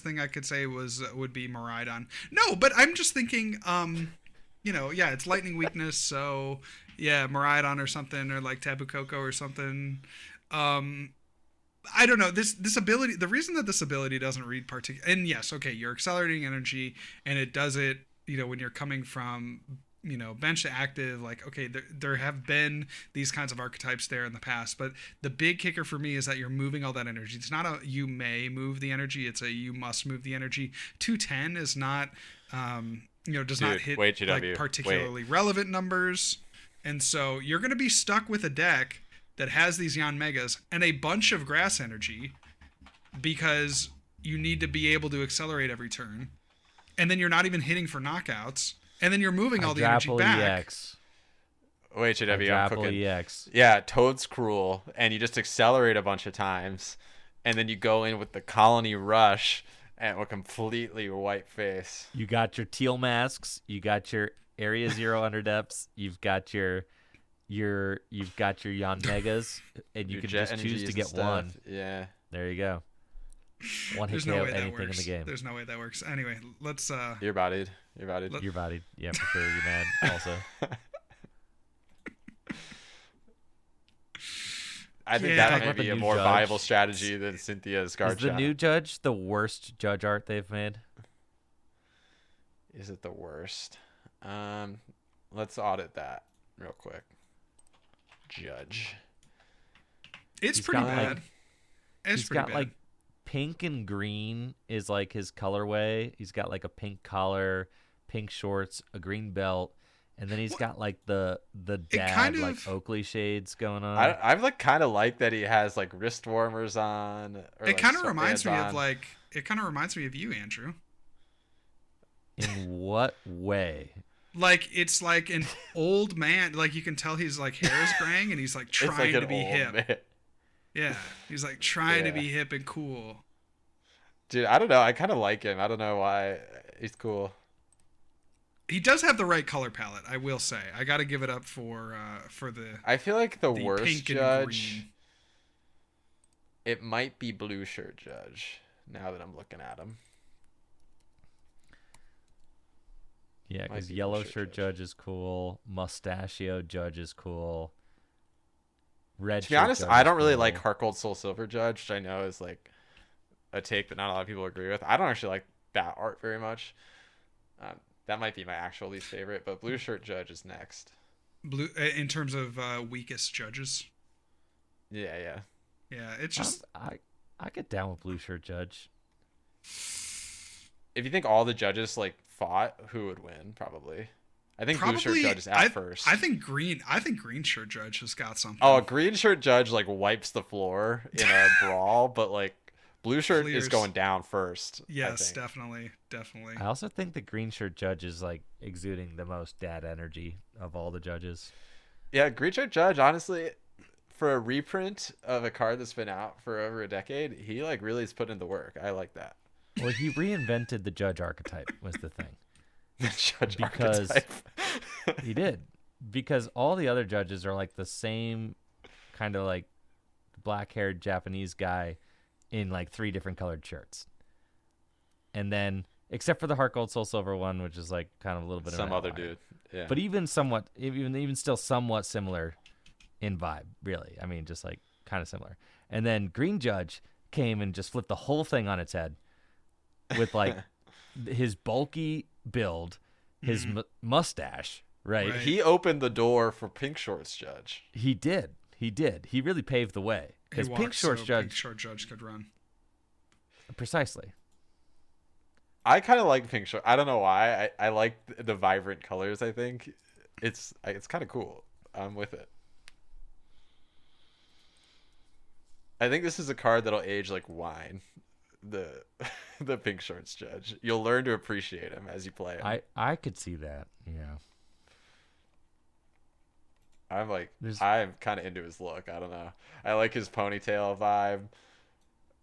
thing I could say would be Miraidon. No, but I'm just thinking. It's lightning weakness. So yeah, Miraidon or something, or like Tapu Koko or something. I don't know. This ability. The reason that this ability doesn't read and yes, okay, you're accelerating energy, and it does it. When you're coming from bench to active, like, okay, there have been these kinds of archetypes there in the past, but the big kicker for me is that you're moving all that energy. It's not a you may move the energy, it's a you must move the energy. 210 is not does not hit like particularly relevant numbers, and so you're going to be stuck with a deck that has these Yanmegas and a bunch of grass energy because you need to be able to accelerate every turn. and then you're not even hitting for knockouts, and then you're moving all the energy Hydrapple back. EX. Wait, JW, I'm Hydrapple cooking. EX. Yeah, Toad's Cruel, and you just accelerate a bunch of times, and then you go in with the Colony Rush and a completely white face. You got your teal masks. You got your Area Zero Underdepths. You've got your Yon Megas, and you Your can jet just choose energies to and get stuff. one. Yeah. There you go. One hit There's no KO way that anything in works. the game. There's no way that works. Anyway, let's. You're bodied. You're bodied. Your body, yeah, for sure. You're mad. Also, I think Yeah. that Talk may about the be a new more judge. viable strategy than Cynthia's guard is the shot. new judge the worst judge art they've made? Is it the worst? Let's audit that real quick. Judge. It's He's pretty got, bad. like- It's He's pretty got bad. like pink and green is like his colorway. He's got like a pink collar, pink shorts, a green belt, and then he's got like the dad kind like of- Oakley shades going on. I like kind of like that he has like wrist warmers on. Or, It like, kind of reminds me sweatbands of on. like. It kind of reminds me of you, Andrew. In what way? Like it's like an old man. Like you can tell he's like hair is graying and he's like It's trying like to an be old hip. man. Yeah, he's like trying to Yeah. be hip and cool. Dude, I don't know. I kind of like him. I don't know why. He's cool. He does have the right color palette, I will say. I got to give it up for the I feel like the the worst pink and judge. green. It might be Blue Shirt Judge. Now that I'm looking at him. Yeah, Might because be yellow bullshit shirt judge. judge is cool. Mustachio judge is cool. Red. To be shirt honest, judge I is don't really cool. like Heart Gold Soul Silver Judge, which I know is like a take that not a lot of people agree with. I don't actually like that art very much. That might be my actual least favorite, but Blue Shirt Judge is next. Blue in terms of weakest judges. Yeah, yeah. Yeah, it's just I get down with blue shirt judge. If you think all the judges like fought, who would win? Probably. I think Blue Shirt probably Judge is at first. I think green shirt judge has got something. Oh, a Green Shirt Judge like wipes the floor in a brawl, but like Blue Shirt Clears. is going down first. I Yes, think. definitely. I also think the green shirt judge is like exuding the most dad energy of all the judges. Yeah, Green Shirt Judge, honestly, for a reprint of a card that's been out for over a decade, he like really is putting in the work. I like that. Well, he reinvented the judge archetype was the thing. The judge Because- archetype. He did. Because all the other judges are like the same kind of like black-haired Japanese guy in like 3 different colored shirts. And then except for the Heart Gold Soul Silver one, which is like kind of a little bit of Some an other outlier. dude. Yeah. But even still somewhat similar in vibe, really. I mean, just like kind of similar. And then Green Judge came and just flipped the whole thing on its head with like his bulky build, his mustache, right? Right. He opened the door for Pink Shorts Judge. He did. He really paved the way. He Because walked Pink Shorts so Judge, Pink Short Judge could run. precisely. I kind of like Pink Short. I don't know why. I like the vibrant colors. I think it's kind of cool. I'm with it. I think this is a card that'll age like wine. The the Pink Shorts Judge. You'll learn to appreciate him as you play him. I could see that. Yeah. I'm kind of into his look. I don't know. I like his ponytail vibe.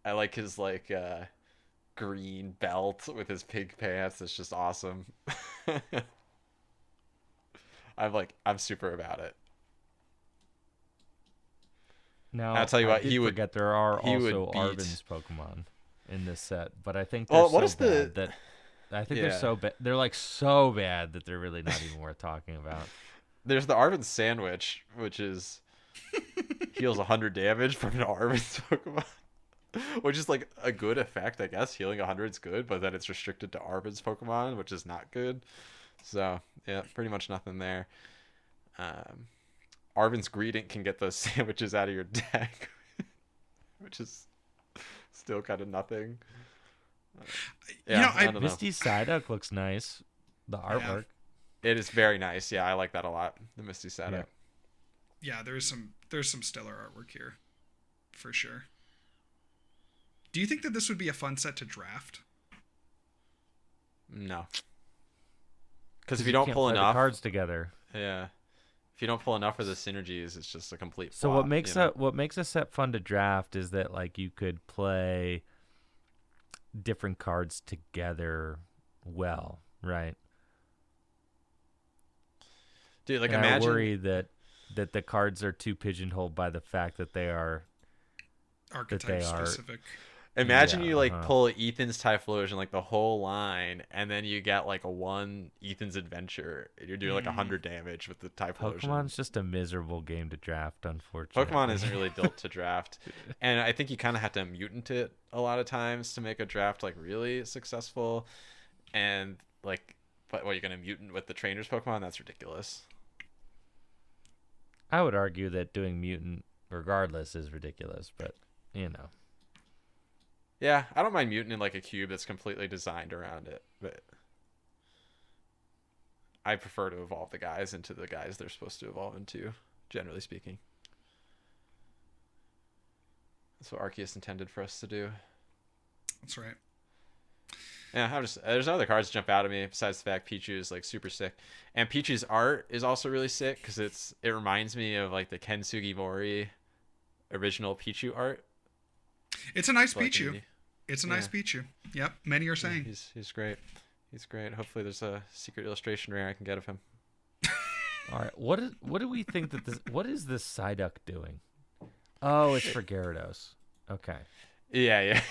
I like his like green belt with his pink pants. It's just awesome. I'm super about it. Now I'll tell you I what, did he would- forget there are he would also beat- Arvin's Pokemon in this set, but I think Well, they're what so is the- bad that I think Yeah. they're so bad. They're like so bad that they're really not even worth talking about. There's the Arvin Sandwich, which is heals 100 damage from an Arvin's Pokemon. Which is like a good effect, I guess. Healing 100 is good, but then it's restricted to Arvin's Pokemon, which is not good. So, yeah, pretty much nothing there. Arvin's Greeting can get those sandwiches out of your deck, which is still kind of nothing. I don't know. Misty Psyduck looks nice. The artwork. It is very nice. Yeah, I like that a lot. The Misty Psyduck. Yeah, there's some stellar artwork here, for sure. Do you think that this would be a fun set to draft? No, because if Because you you don't can't pull play the enough, cards together. yeah, if you don't pull enough of the synergies, it's just a complete So what flop. makes a set fun to draft is that like you could play different cards together well, right? Dude, like And I imagine worry that the cards are too pigeonholed by the fact that they are Archetype specific. Imagine yeah, you like pull Ethan's Typhlosion, like the whole line, and then you get like a one Ethan's Adventure. You're doing like 100 damage with the Typhlosion. Pokemon's just a miserable game to draft, Pokemon unfortunately. isn't really built to draft, and I think you kind of have to mutant it a lot of times to make a draft like really successful. And like, but what, you're gonna mutant with the trainers Pokemon? That's ridiculous. I would argue that doing mutant regardless is ridiculous, but you know. Yeah, I don't mind mutant in like a cube that's completely designed around it, but I prefer to evolve the guys into the guys they're supposed to evolve into, generally speaking. That's what Arceus intended for us to do. That's right. Yeah, there's no other cards that jump out at me besides the fact Pichu is like super sick, and Pichu's art is also really sick because it reminds me of like the Ken Sugimori original Pichu art. It's a nice Like, Pichu. It's a nice Pichu. Yep, many are saying. He's great. He's great. Hopefully there's a secret illustration rare I can get of him. All right, what do we think that what is this Psyduck doing? Oh, it's for Gyarados. Okay. Yeah.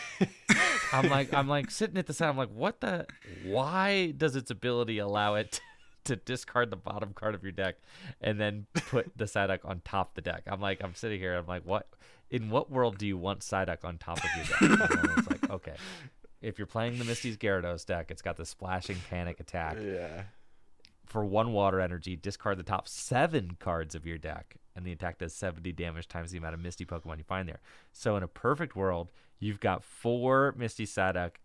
I'm like sitting at the side. I'm like, why does its ability allow it to discard the bottom card of your deck and then put the Psyduck on top of the deck? I'm sitting here. I'm like, what? In what world do you want Psyduck on top of your deck? And then it's like, okay, if you're playing the Misty's Gyarados deck, it's got the Splashing Panic attack. Yeah. For 1 water energy, discard the top 7 cards of your deck, and the attack does 70 damage times the amount of Misty Pokemon you find there. So in a perfect world, you've got 4 Misty Psyduck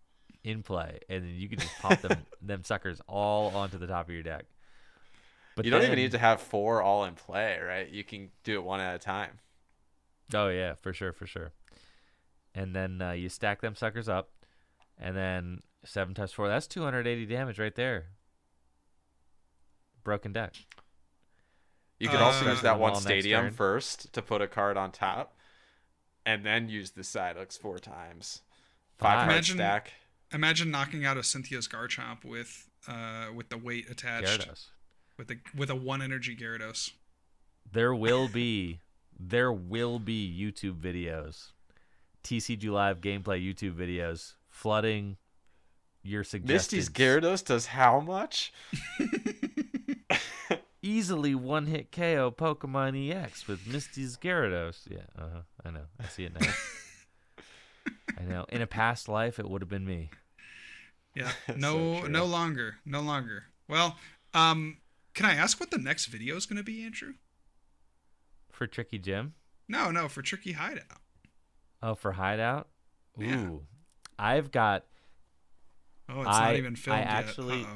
in play, and then you can just pop them suckers all onto the top of your deck. But you don't even need to have 4 all in play, right? You can do it one at a time. Oh yeah, for sure. And then you stack them suckers up, and then 7 times 4, that's 280 damage right there. Broken deck. You could also use that one next stadium turn. first to put a card on top, and then use the Psyducks 4 times. 5 card stack. Imagine knocking out a Cynthia's Garchomp with the weight attached. Gyarados. With a 1 energy Gyarados. There will be YouTube videos, TCG Live gameplay YouTube videos flooding your suggestions. Misty's Gyarados does how much? Easily one-hit KO Pokemon EX with Misty's Gyarados. Yeah, I know. I see it now. I know. In a past life, it would have been me. Yeah. So true. No longer. Well, can I ask what the next video is going to be, Andrew? For Tricky Jim? No, for Tricky Hideout. Oh, for Hideout? Ooh. Yeah. I've got... Oh, it's not even filmed I actually,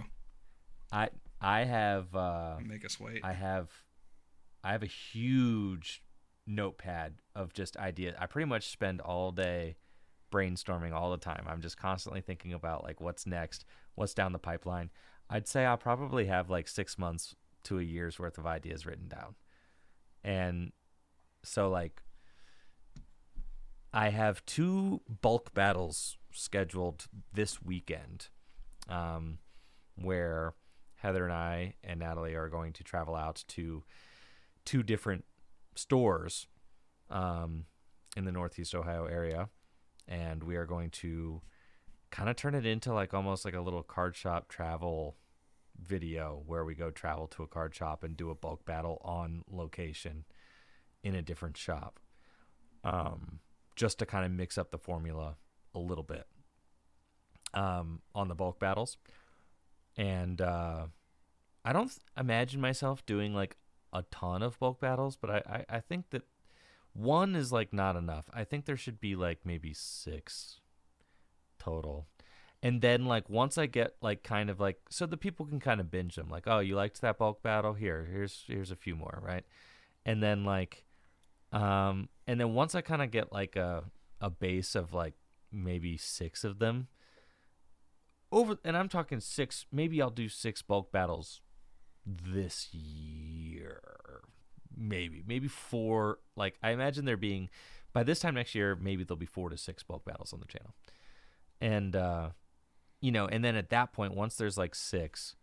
yet. I have... Make us wait. I have a huge notepad of just ideas. I pretty much spend all day brainstorming all the time. I'm just constantly thinking about like what's next, what's down the pipeline. I'd say I'll probably have like 6 months to a year's worth of ideas written down. And so like I have 2 bulk battles scheduled this weekend, where Heather and I and Natalie are going to travel out to 2 different stores in the Northeast Ohio area, and we are going to kind of turn it into like almost like a little card shop travel video where we go travel to a card shop and do a bulk battle on location in a different shop, just to kind of mix up the formula a little bit on the bulk battles. And I don't imagine myself doing like a ton of bulk battles, but I think that 1 is like not enough. I think there should be like maybe 6 total. And then like once I get like kind of like, so the people can kind of binge them, like, oh, you liked that bulk battle, here's a few more, right? And then like and then once I kind of get like a base of like maybe 6 of them, and I'm talking 6. Maybe I'll do 6 bulk battles this year. Maybe 4. Like, I imagine there being, by this time next year, maybe there'll be 4 to 6 bulk battles on the channel. And and then at that point, once there's like 6,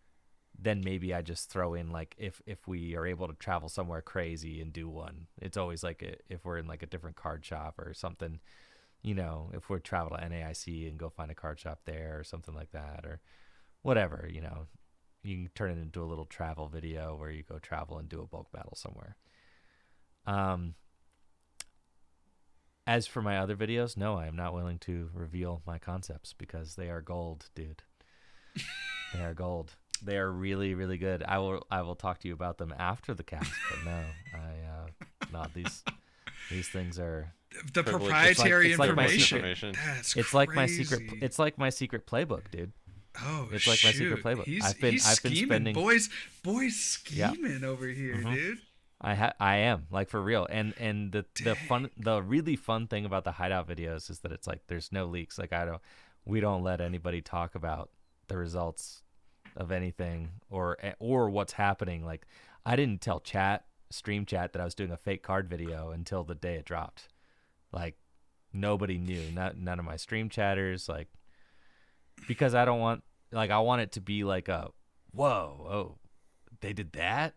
then maybe I just throw in, like, if we are able to travel somewhere crazy and do one. It's always like if we're in like a different card shop or something, if we travel to NAIC and go find a card shop there or something like that, or whatever, you can turn it into a little travel video where you go travel and do a bulk battle somewhere. As for my other videos, no, I am not willing to reveal my concepts because they are gold, dude. They are gold. They are really, really good. I will talk to you about them after the cast, but no, these things are the proprietary it's like information. That's crazy. It's like my secret playbook, dude. Oh, it's like my secret playbook. He's I've been scheming, spending boys scheming over here, dude. I am, like, for real. And the really fun thing about the hideout videos is that it's like there's no leaks. Like, we don't let anybody talk about the results of anything or what's happening. Like, I didn't tell stream chat that I was doing a fake card video until the day it dropped. Like, nobody knew, none of my stream chatters, like, because I don't want, like, I want it to be like a whoa, oh, they did that,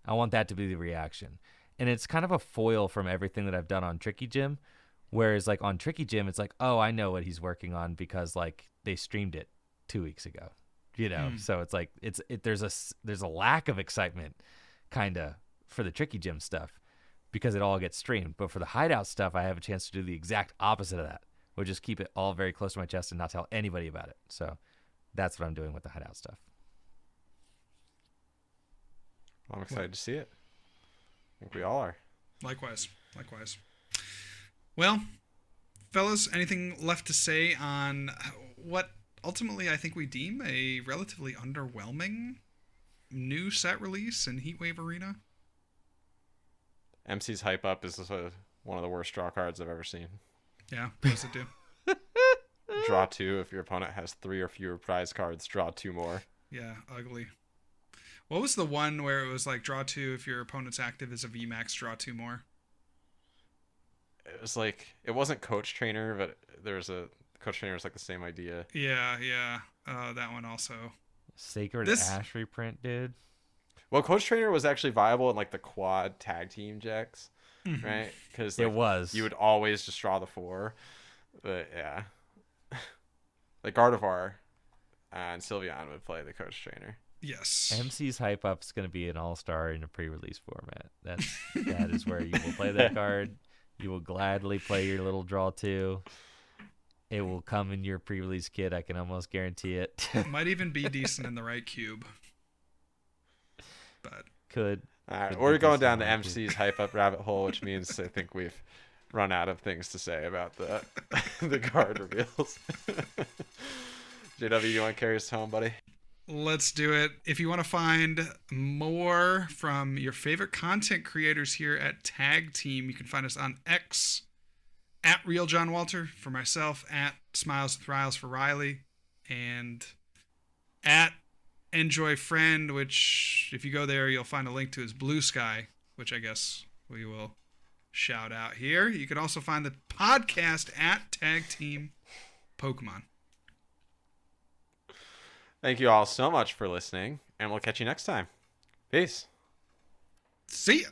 I want that to be the reaction. And it's kind of a foil from everything that I've done on Tricky Gym, whereas, like, on Tricky Gym, it's like, oh, I know what he's working on because, like, they streamed it 2 weeks ago, so it's like there's a lack of excitement kind of for the Tricky Gym stuff because it all gets streamed. But for the hideout stuff, I have a chance to do the exact opposite of that, or just keep it all very close to my chest and not tell anybody about it. So that's what I'm doing with the hideout stuff. I'm excited to see it. I think we all are. Likewise. Well, fellas, anything left to say on what ultimately I think we deem a relatively underwhelming new set release in Heatwave Arena? MC's Hype Up is one of the worst draw cards I've ever seen. Yeah, what does it do? Draw 2 if your opponent has 3 or fewer prize cards. Draw 2 more. Yeah, ugly. What was the one where it was like draw 2 if your opponent's active is a VMAX, draw 2 more? It was like, it wasn't Coach Trainer, but there's a Coach Trainer was like the same idea. Yeah. That one also. Sacred Ash reprint, dude. Well, Coach Trainer was actually viable in like the quad tag team decks, right? Because it was. You would always just draw the 4, but yeah, like Gardevoir and Sylveon would play the Coach Trainer. Yes. MC's Hype Up is going to be an all-star in a pre-release format. That is where you will play that card. You will gladly play your little draw 2. It will come in your pre-release kit. I can almost guarantee it. Might even be decent in the right cube. But could. All right, we're going down the MC's Hype Up rabbit hole, which means I think we've run out of things to say about the card reveals. JW, you want to carry us home, buddy? Let's do it. If you want to find more from your favorite content creators here at Tag Team, you can find us on X at Real John Walter for myself, at Smiles with Riles for Riley, and at Enjoy Friend, which if you go there, you'll find a link to his Blue Sky, which I guess we will shout out here. You can also find the podcast at Tag Team Pokemon. Thank you all so much for listening, and we'll catch you next time. Peace. See ya.